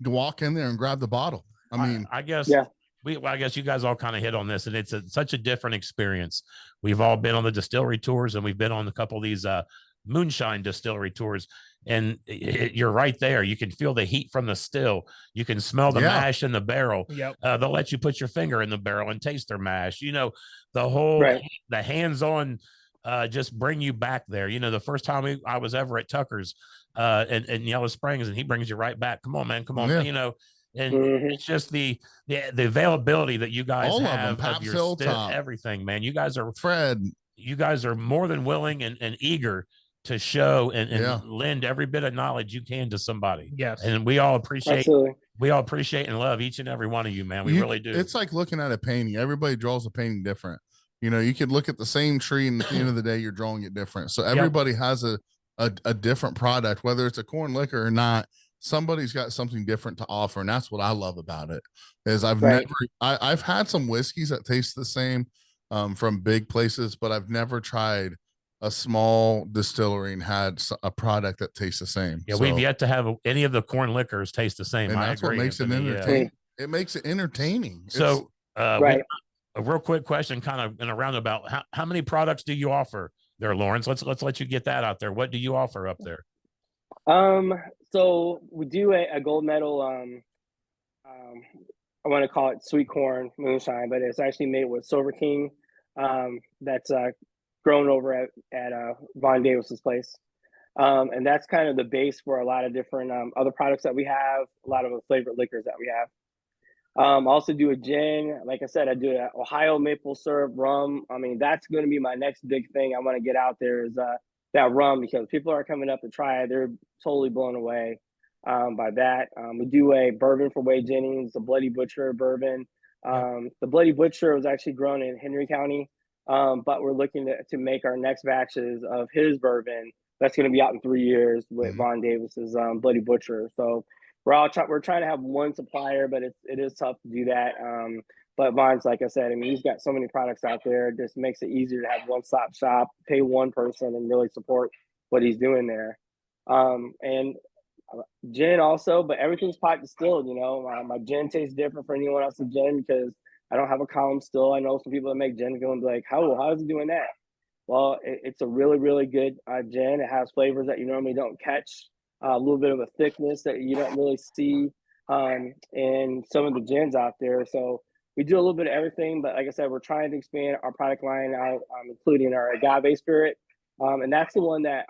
walk in there and grab the bottle. I mean, I guess I guess you guys all kind of hit on this, and it's such a different experience. We've all been on the distillery tours, and we've been on a couple of these moonshine distillery tours, and you're right there. You can feel the heat from the still. You can smell the mash in the barrel. They'll let you put your finger in the barrel and taste their mash. You know, the whole the hands-on just bring you back there. You know, the first time I was ever at Tucker's in Yellow Springs, and he brings you right back. Come on, man. Come on. You know, and it's just the availability that you guys all have of your everything, man. You guys are Fred. You guys are more than willing and eager to show and lend every bit of knowledge you can to somebody. Yes. And we all appreciate and love each and every one of you, man. We really do. It's like looking at a painting. Everybody draws a painting different. You know, you could look at the same tree, and at the end of the day, you're drawing it different. So everybody has a different product, whether it's a corn liquor or not. Somebody's got something different to offer, and that's what I love about it. Is I've had some whiskeys that taste the same from big places, but I've never tried a small distillery and had a product that tastes the same. Yeah, we've yet to have any of the corn liquors taste the same. And that's what makes it entertaining. It makes it entertaining. So, a real quick question, kind of in a roundabout. How many products do you offer there, Lawrence? Let's let you get that out there. What do you offer up there? So we do a gold medal. I want to call it sweet corn moonshine, but it's actually made with Silver King. That's grown over at Von Davis's place. And that's kind of the base for a lot of different other products that we have, a lot of the flavored liquors that we have. I also do a gin. Like I said, I do an Ohio maple syrup rum. I mean, that's going to be my next big thing I want to get out there is that rum, because people are coming up to try it. They're totally blown away by that. We do a bourbon for Wade Jennings, the Bloody Butcher bourbon. The Bloody Butcher was actually grown in Henry County, but we're looking to make our next batches of his bourbon. That's going to be out in 3 years with Von Davis's Bloody Butcher. So we're trying to have one supplier, but it is tough to do that. But Von's, like I said, I mean, he's got so many products out there. It just makes it easier to have one-stop shop, pay one person, and really support what he's doing there. And gin also, but everything's pot distilled. You know, my gin tastes different for anyone else's gin because I don't have a column still. I know some people that make gin going to be like, how is he doing that? Well, it's a really, really good gin. It has flavors that you normally don't catch. A little bit of a thickness that you don't really see in some of the gins out there. So we do a little bit of everything, but like I said, we're trying to expand our product line out, including our agave spirit, and that's the one that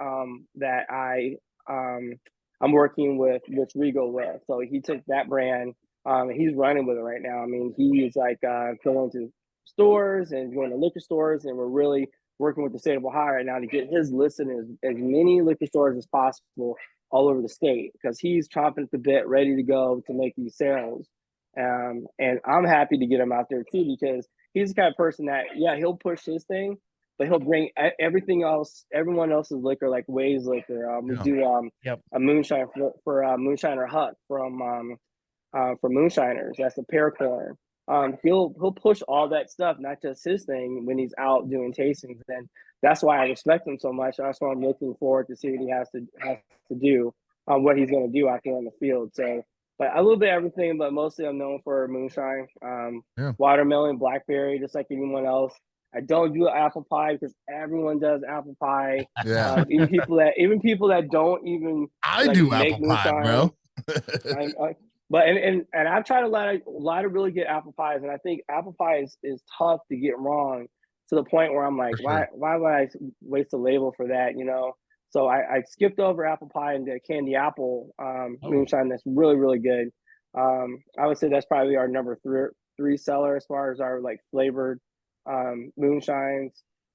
I'm working with Rich Regal with. So he took that brand, and he's running with it right now. I mean, he's like going to stores and going to liquor stores, and we're really working with the state of Ohio right now to get his list in as many liquor stores as possible all over the state, because he's chomping at the bit, ready to go to make these sales. And I'm happy to get him out there too, because he's the kind of person that, he'll push his thing, but he'll bring everything else, everyone else's liquor, like Wade's liquor. We do a moonshine for Moonshiner Huck from for moonshiners. That's the pear corn. He'll push all that stuff, not just his thing, when he's out doing tastings, and that's why I respect him so much. That's why I'm looking forward to see what he has to do, what he's going to do out there in the field. So, but a little bit of everything, but mostly I'm known for moonshine, watermelon, blackberry, just like anyone else. I don't do apple pie because everyone does apple pie. Yeah, even people that don't even I do make apple moonshine, pie, bro. But I've tried a lot of really good apple pies, and I think apple pie is tough to get wrong to the point where I'm like, sure. why would I waste a label for that, you know? So I skipped over apple pie and did candy apple moonshine. That's really, really good. I would say that's probably our number three seller as far as our like flavored moonshines.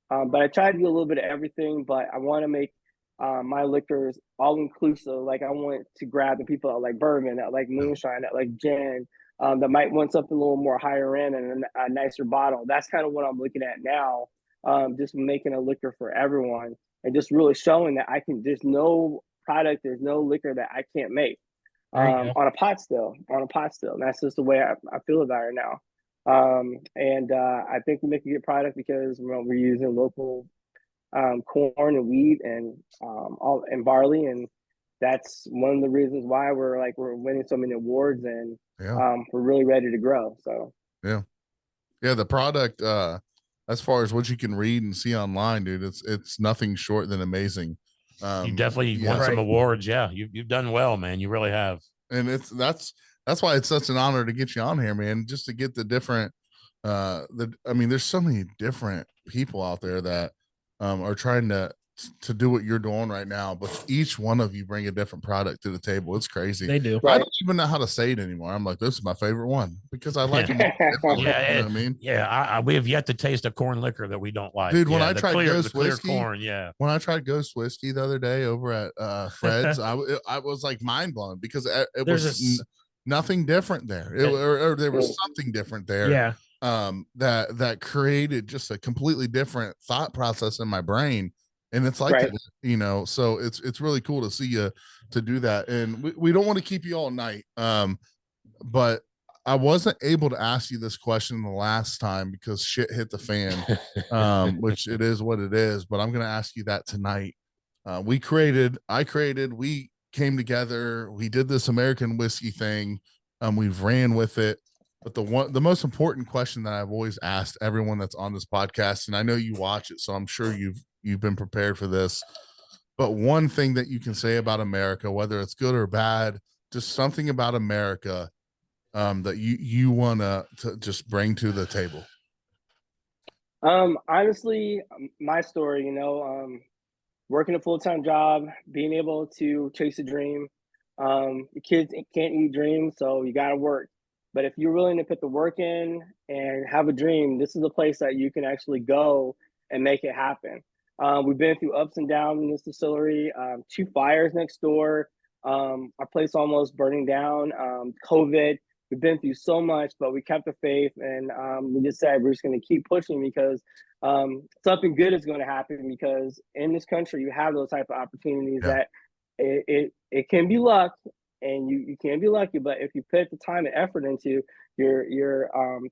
But I try to do a little bit of everything, but I want to make my liquors all inclusive. Like I want to grab the people that like bourbon, that like moonshine, that like gin, that might want something a little more higher end and a nicer bottle. That's kind of what I'm looking at now. Just making a liquor for everyone and just really showing that there's no product, there's no liquor that I can't make on a pot still. And that's just the way I feel about it now. I think we make a good product because we're using local corn and wheat and barley, and that's one of the reasons why we're winning so many awards, and we're really ready to grow. So the product as far as what you can read and see online, dude, it's nothing short than amazing. You definitely won some awards. Yeah, you've done well, man. You really have. And that's why it's such an honor to get you on here, man, just to get the different there's so many different people out there that are trying to do what you're doing right now, but each one of you bring a different product to the table. It's crazy. They do. I don't even know how to say it anymore. I'm like, this is my favorite one because I like them all. Yeah, you know what I mean? Yeah, we have yet to taste a corn liquor that we don't like. Dude, when I tried Ghost Whiskey, corn, when I tried Ghost Whiskey the other day over at Fred's, I was like mind blown because it was nothing different there. Or there was something different there. Yeah. That created just a completely different thought process in my brain. And it's like, you know, so it's really cool to see you to do that. And we don't want to keep you all night. But I wasn't able to ask you this question the last time because shit hit the fan, which it is what it is. But I'm going to ask you that tonight. We came together. We did this American whiskey thing. We've ran with it. But the most important question that I've always asked everyone that's on this podcast, and I know you watch it, so I'm sure you've been prepared for this. But one thing that you can say about America, whether it's good or bad, just something about America that you want to just bring to the table. Honestly, my story, working a full-time job, being able to chase a dream. The kids can't eat dreams, so you got to work. But if you're willing to put the work in and have a dream, this is a place that you can actually go and make it happen. We've been through ups and downs in this distillery, 2 fires next door, our place almost burning down, COVID. We've been through so much, but we kept the faith, and we just said we're just going to keep pushing because something good is going to happen, because in this country you have those type of opportunities that it can be luck. And you can be lucky, but if you put the time and effort into your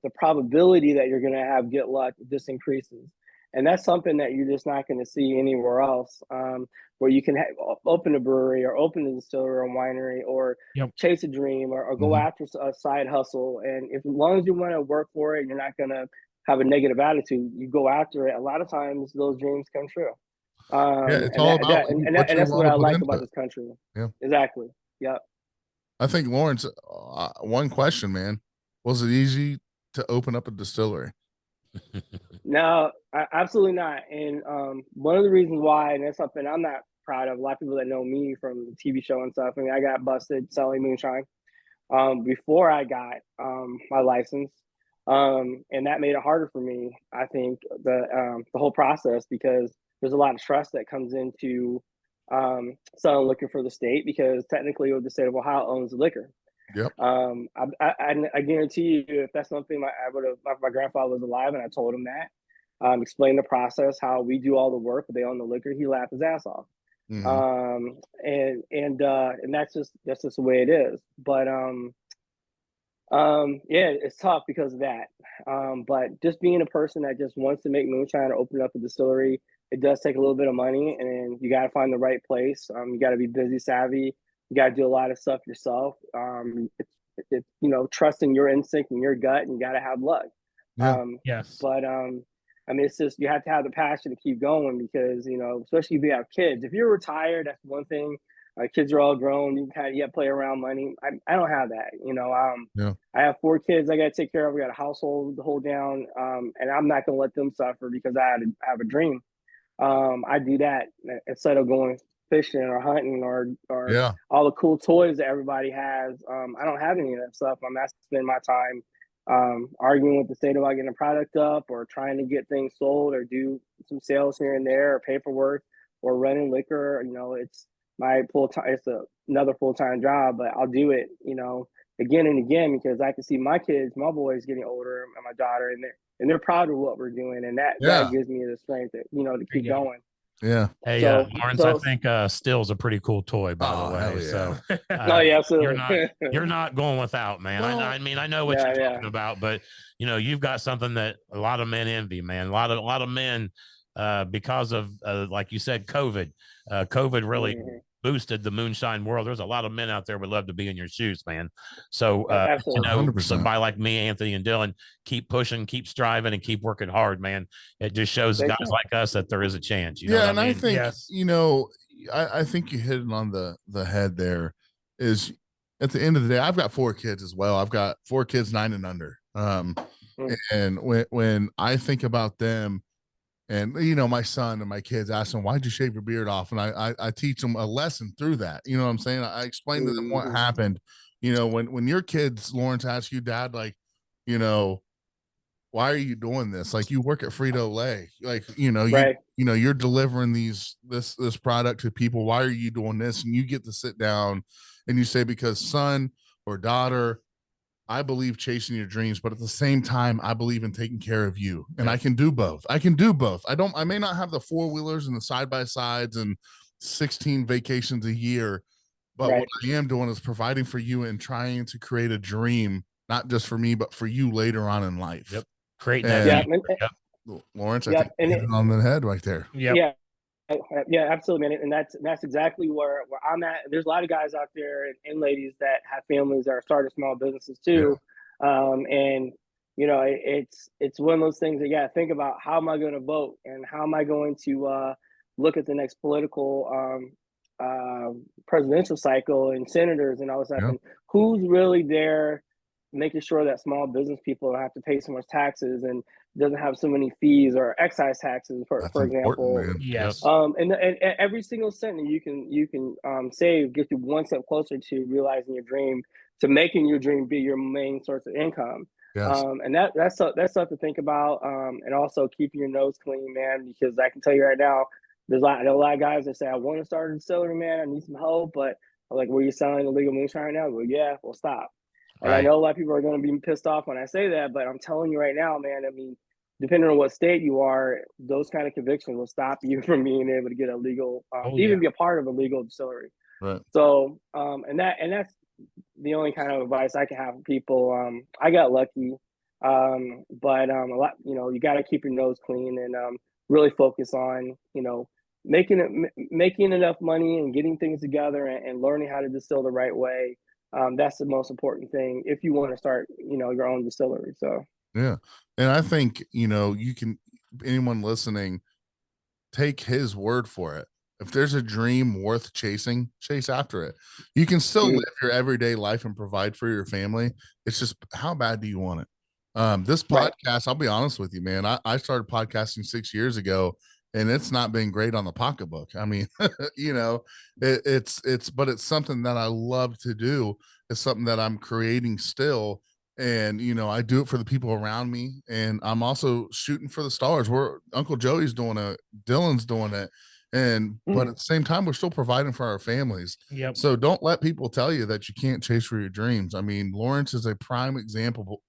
the probability that you're going to have good luck just increases, and that's something that you're just not going to see anywhere else. Where you can open a brewery or open a distillery or a winery or chase a dream or go after a side hustle, and as long as you want to work for it, you're not going to have a negative attitude. You go after it. A lot of times, those dreams come true. It's all about and that's what I like about this country. Yeah, exactly. Yep. I think, Lawrence, one question, man. Was it easy to open up a distillery? No, absolutely not. And one of the reasons why, and that's something I'm not proud of, a lot of people that know me from the TV show and stuff, I mean, I got busted selling moonshine before I got my license. And that made it harder for me, I think, the whole process, because there's a lot of trust that comes into selling liquor for the state, because technically the state of Ohio owns the liquor. Yep. I guarantee you, if that's something my grandfather was alive and I told him that, explain the process, how we do all the work, but they own the liquor, he laughed his ass off. And that's just the way it is. But Yeah, it's tough because of that. But just being a person that just wants to make moonshine or open up a distillery, it does take a little bit of money, and you got to find the right place. You got to be busy savvy. You got to do a lot of stuff yourself. You know, trusting your instinct and your gut, and you got to have luck. Yeah. Yes. But I mean, it's just you have to have the passion to keep going because you know, especially if you have kids. If you're retired, that's one thing. Kids are all grown. You kind of play around money. I don't have that. You know, Yeah. I have 4 kids I got to take care of. We got a household to hold down, and I'm not going to let them suffer because I have a dream. I do that instead of going fishing or hunting or Yeah. all the cool toys that everybody has. I don't have any of that stuff. I'm not spending my time arguing with the state about getting a product up or trying to get things sold or do some sales here and there or paperwork or running liquor. You know, it's my full time. It's another full time job, but I'll do it. You know, again and again because I can see my kids, my boys getting older, and my daughter, and they're proud of what we're doing, and that gives me the strength that you know to keep going. Yeah. Hey, So, Lawrence, I think Still's a pretty cool toy, by the way. Yeah. So, oh yeah, absolutely. you're not going without, man. Well, I mean, I know what you're talking about, but you know, you've got something that a lot of men envy, man. A lot of men, because of like you said, COVID really boosted the moonshine world. There's a lot of men out there would love to be in your shoes, man. So, you know, 100%. somebody like me, Anthony and Dylan, keep pushing, keep striving, and keep working hard, man. It just shows guys like us that there is a chance. You know what I mean? I think, you know, I think you hit it on the head there is at the end of the day, I've got 4 kids as well. I've got 4 kids, 9 and under. And when I think about them, and you know, my son and my kids ask them, "Why'd you shave your beard off?" And I teach them a lesson through that. You know what I'm saying? I explain to them what happened. You know, when your kids, Lawrence, ask you, Dad, like, you know, why are you doing this? Like, you work at Frito-Lay, like, you know, you know, you're delivering this product to people. Why are you doing this? And you get to sit down and you say, because son or daughter, I believe chasing your dreams, but at the same time, I believe in taking care of you. And I can do both. I may not have the 4-wheelers and the side-by-sides and 16 vacations a year, but what I am doing is providing for you and trying to create a dream, not just for me, but for you later on in life. Yep. Create that. Lawrence, I think you hit it on the head right there. Yeah, absolutely, man. And that's exactly where I'm at. There's a lot of guys out there and ladies that have families that are starting small businesses too. And you know, it's one of those things that you got to think about. How am I going to vote, and how am I going to look at the next political presidential cycle and senators and all this stuff? And who's really there making sure that small business people don't have to pay so much taxes and doesn't have so many fees or excise taxes, for example. Man. Yes. And every single cent that you can save gets you one step closer to realizing your dream, to making your dream be your main source of income. Yes. And that's stuff to think about. And also keeping your nose clean, man, because I can tell you right now, there's a lot of guys that say, I want to start a distillery, man. I need some help, but I'm like, were you selling illegal moonshine right now? Well, yeah, well, stop. And I know a lot of people are going to be pissed off when I say that, but I'm telling you right now, man, I mean, depending on what state you are, those kind of convictions will stop you from being able to get a legal, even be a part of a legal distillery. Right. So, and that's the only kind of advice I can have for people. I got lucky, but a lot, you know, you got to keep your nose clean and really focus on, you know, making enough money and getting things together and learning how to distill the right way. That's the most important thing if you want to start, you know, your own distillery. So. Yeah. And I think, you know, anyone listening, take his word for it. If there's a dream worth chasing, chase after it. You can still live your everyday life and provide for your family. It's just, how bad do you want it? This podcast, I'll be honest with you, man. I started podcasting 6 years ago, and it's not been great on the pocketbook. I mean, you know, but it's something that I love to do. It's something that I'm creating still. And, you know, I do it for the people around me, and I'm also shooting for the stars. Uncle Joey's doing it, Dylan's doing it. But at the same time, we're still providing for our families. Yep. So don't let people tell you that you can't chase for your dreams. I mean, Lawrence is a prime example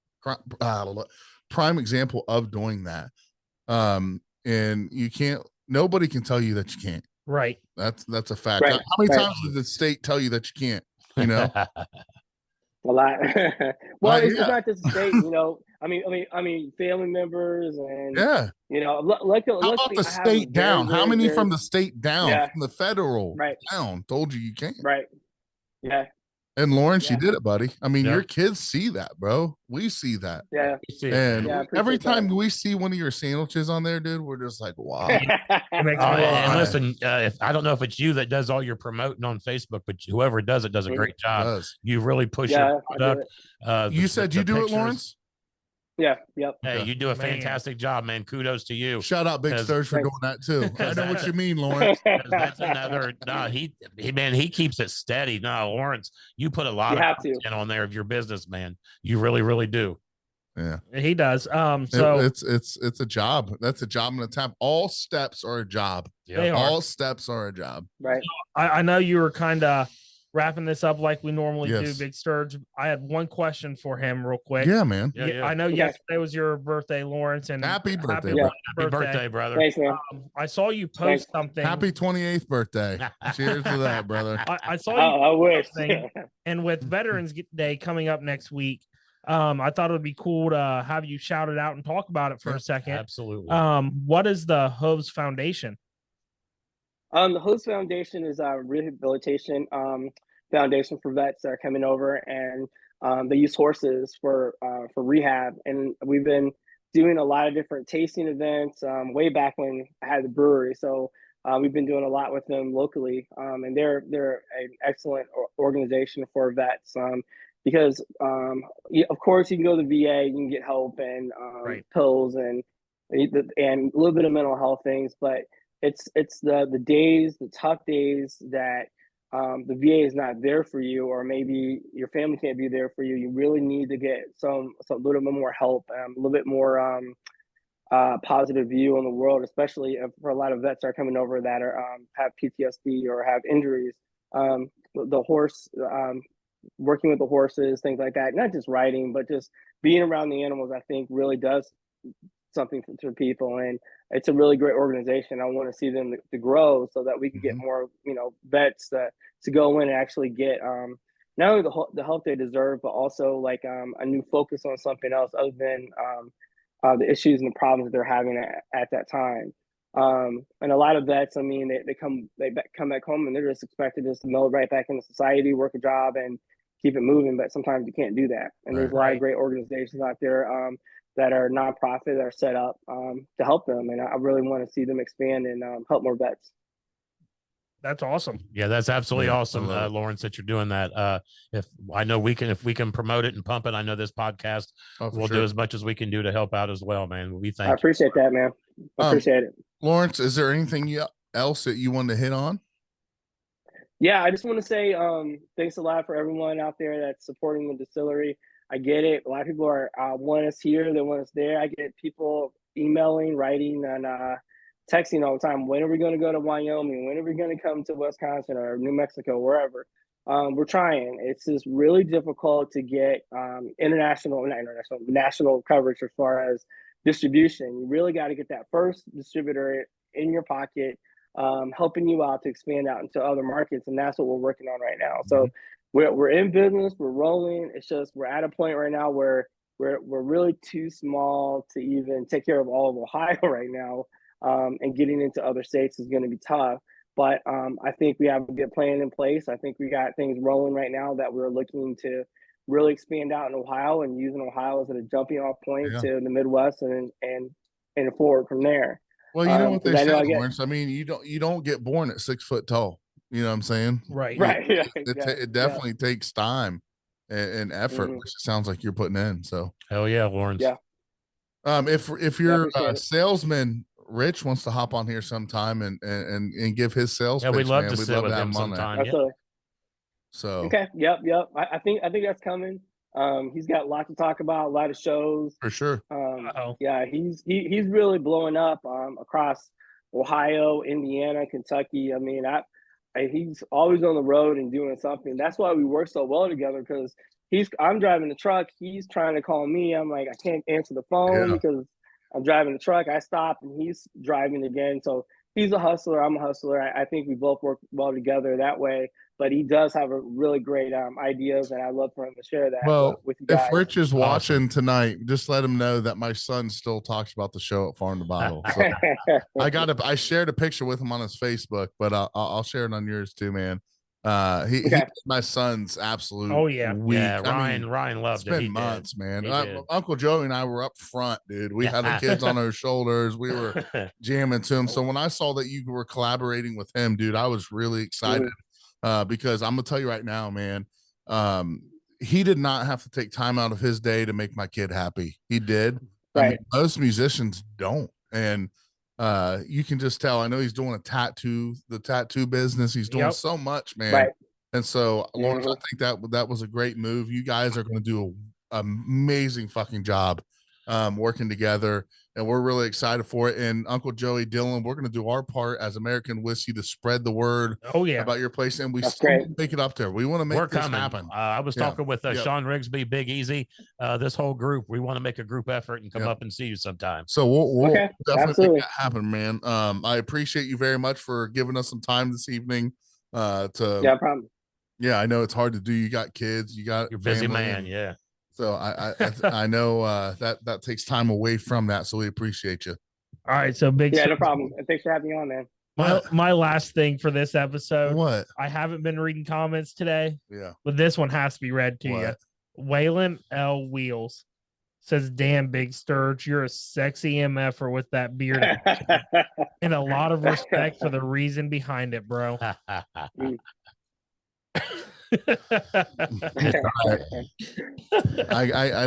of doing that. And nobody can tell you that you can't. Right. That's a fact. How many times did the state tell you that you can't, you know? A lot. Well, it's Yeah. not just the state, you know. I mean, family members and Yeah. you know, How about luckily the I have a state very, down? How very, many very from the state down? yeah, From the federal right, down? Told you can't. right, yeah, And Lawrence, you yeah, did it, buddy. I mean, your Yep. kids see that, bro. We see that. yeah, You see it, And yeah. I every appreciate time that. we see one of your sandwiches on there, dude, we're just like, wow. It makes me laugh. And listen, if I don't know if it's you that does all your promoting on Facebook, but whoever does it does a great job. Does. You really push Yeah, your I do product. it. You said you do it, pictures. Lawrence? Yeah, yep. Hey, Okay. you do a Man. fantastic job, man. Kudos to you. Shout out Big Because- Sturge for Thanks. doing that too. I Because know what that's you mean, Lawrence. 'Cause that's another. No, he keeps it steady. No, Lawrence, you put a lot You of have to. content on there of your business, man. You really, really do. Yeah. He does. So It's a job. That's a job and a time. All steps are a job. they are. All steps are a job. Right. I know you were kind of wrapping this up like we normally Yes. do, Big Sturge. I had one question for him real quick. Yeah, man. Yeah. I know Okay. yesterday was your birthday, Lawrence, and Happy birthday, Yeah. bro. Happy birthday, brother. Thanks, man. I saw you post Thanks. something. Happy 28th birthday. Cheers to that, brother. I saw you I wish. something. And with Veterans Day coming up next week, I thought it would be cool to have you shout it out and talk about it for a second. Absolutely. What is the Hoves Foundation? The Host Foundation is a rehabilitation foundation for vets that are coming over, and they use horses for rehab. And we've been doing a lot of different tasting events way back when I had the brewery. So we've been doing a lot with them locally, and they're an excellent organization for vets. Because of course you can go to the VA, you can get help and Right. pills and a little bit of mental health things, but it's the days, the tough days that the VA is not there for you, or maybe your family can't be there for you. You really need to get some little bit more help, a little bit more positive view on the world, especially for a lot of vets that are coming over that are have PTSD or have injuries. The horse, working with the horses, things like that, not just riding, but just being around the animals, I think really does something for people. And it's a really great organization. I want to see them to grow so that we can get more, vets to go in and actually get not only the help they deserve, but also like a new focus on something else other than the issues and the problems that they're having at that time. And a lot of vets, I mean, they come back home and they're just expected just to meld right back into society, work a job, and keep it moving. But sometimes you can't do that. And there's a lot of great organizations out there that are nonprofit that are set up to help them. And I really want to see them expand and help more vets. That's awesome. Yeah, that's absolutely Yeah, awesome, I love it. Lawrence, that you're doing that. If we can promote it and pump it, I know this podcast will do as much as we can do to help out as well, man. We thank I appreciate that, man. I appreciate it. Lawrence, is there anything else that you wanted to hit on? Yeah, I just want to say thanks a lot for everyone out there that's supporting the distillery. I get it. A lot of people are want us here, they want us there. I get people emailing, writing, and texting all the time. When are we going to go to Wyoming? When are we going to come to Wisconsin or New Mexico, wherever? We're trying. It's just really difficult to get national coverage as far as distribution. You really got to get that first distributor in your pocket, helping you out to expand out into other markets, and that's what we're working on right now. So we're in business, we're rolling. It's just we're at a point right now where we're really too small to even take care of all of Ohio right now, and getting into other states is going to be tough. But I think we have a good plan in place. I think we got things rolling right now that we're looking to really expand out in Ohio and using Ohio as a jumping off point to the Midwest and forward from there. Well, you know what they say, Lawrence. I mean, you don't get born at 6 foot tall. You know what I'm saying? Right. It definitely takes time and effort, which it sounds like you're putting in. So hell yeah, Lawrence. Yeah. If your salesman Rich wants to hop on here sometime and give his sales pitch, we'd love to sit with him sometime. So okay, yep. I think that's coming. He's got a lot to talk about, a lot of shows for sure. Yeah, he's really blowing up across Ohio, Indiana, Kentucky. I mean, he's always on the road and doing something. That's why we work so well together, because I'm driving the truck, he's trying to call me. I'm like, I can't answer the phone because I'm driving the truck. I stop and he's driving again. So he's a hustler, I'm a hustler. I think we both work well together that way. but he does have a really great ideas, and I love for him to share that with you guys. If Rich is watching tonight, just let him know that my son still talks about the show at Farm to Bottle. So I shared a picture with him on his Facebook, but I'll share it on yours too, man. He's my son's absolute. Oh yeah, week. Yeah, Ryan loved it. It's been months, man. Uncle Joey and I were up front, dude. We had the kids on our shoulders. We were jamming to him. So when I saw that you were collaborating with him, dude, I was really excited. Because I'm gonna tell you right now, man, he did not have to take time out of his day to make my kid happy. He did. I mean, most musicians don't, and you can just tell. I know he's doing the tattoo business. He's doing so much, man. And so, Lawrence, I think that was a great move. You guys are going to do an amazing fucking job working together. And we're really excited for it. And Uncle Joey, Dylan, we're going to do our part as American Whiskey to spread the word about your place. And we still make it up there. We want to make this happen. I was talking with Sean Rigsby, Big Easy, this whole group. We want to make a group effort and come up and see you sometime. So we'll definitely make that happen, man. I appreciate you very much for giving us some time this evening. Problem. Yeah, I know it's hard to do. You got kids, you're busy man. Yeah. So I know that takes time away from that. So we appreciate you. All right. So big. Yeah, no problem. And thanks for having me on, man. My last thing for this episode. What? I haven't been reading comments today. Yeah. But this one has to be read to you. Waylon L. Wheels says, "Damn, Big Sturge, you're a sexy MFer with that beard." And a lot of respect for the reason behind it, bro. I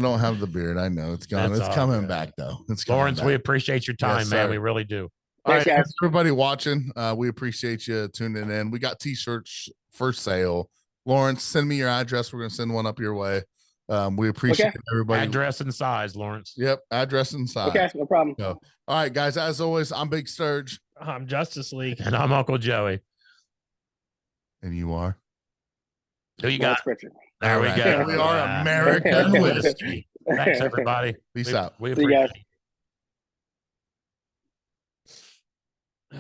don't have the beard. I know it's gone. It's coming back though. Lawrence, we appreciate your time, man. We really do. All right, everybody watching, we appreciate you tuning in. We got t-shirts for sale. Lawrence, send me your address. We're gonna send one up your way. We appreciate everybody. Address and size, Lawrence. Yep, address and size. Okay, no problem. All right, guys. As always, I'm Big Sturge. I'm Justice League, and I'm Uncle Joey. And you are. Who you got? Pritchard. There we go. We are American Whiskey. Thanks, everybody. Peace out. We appreciate it.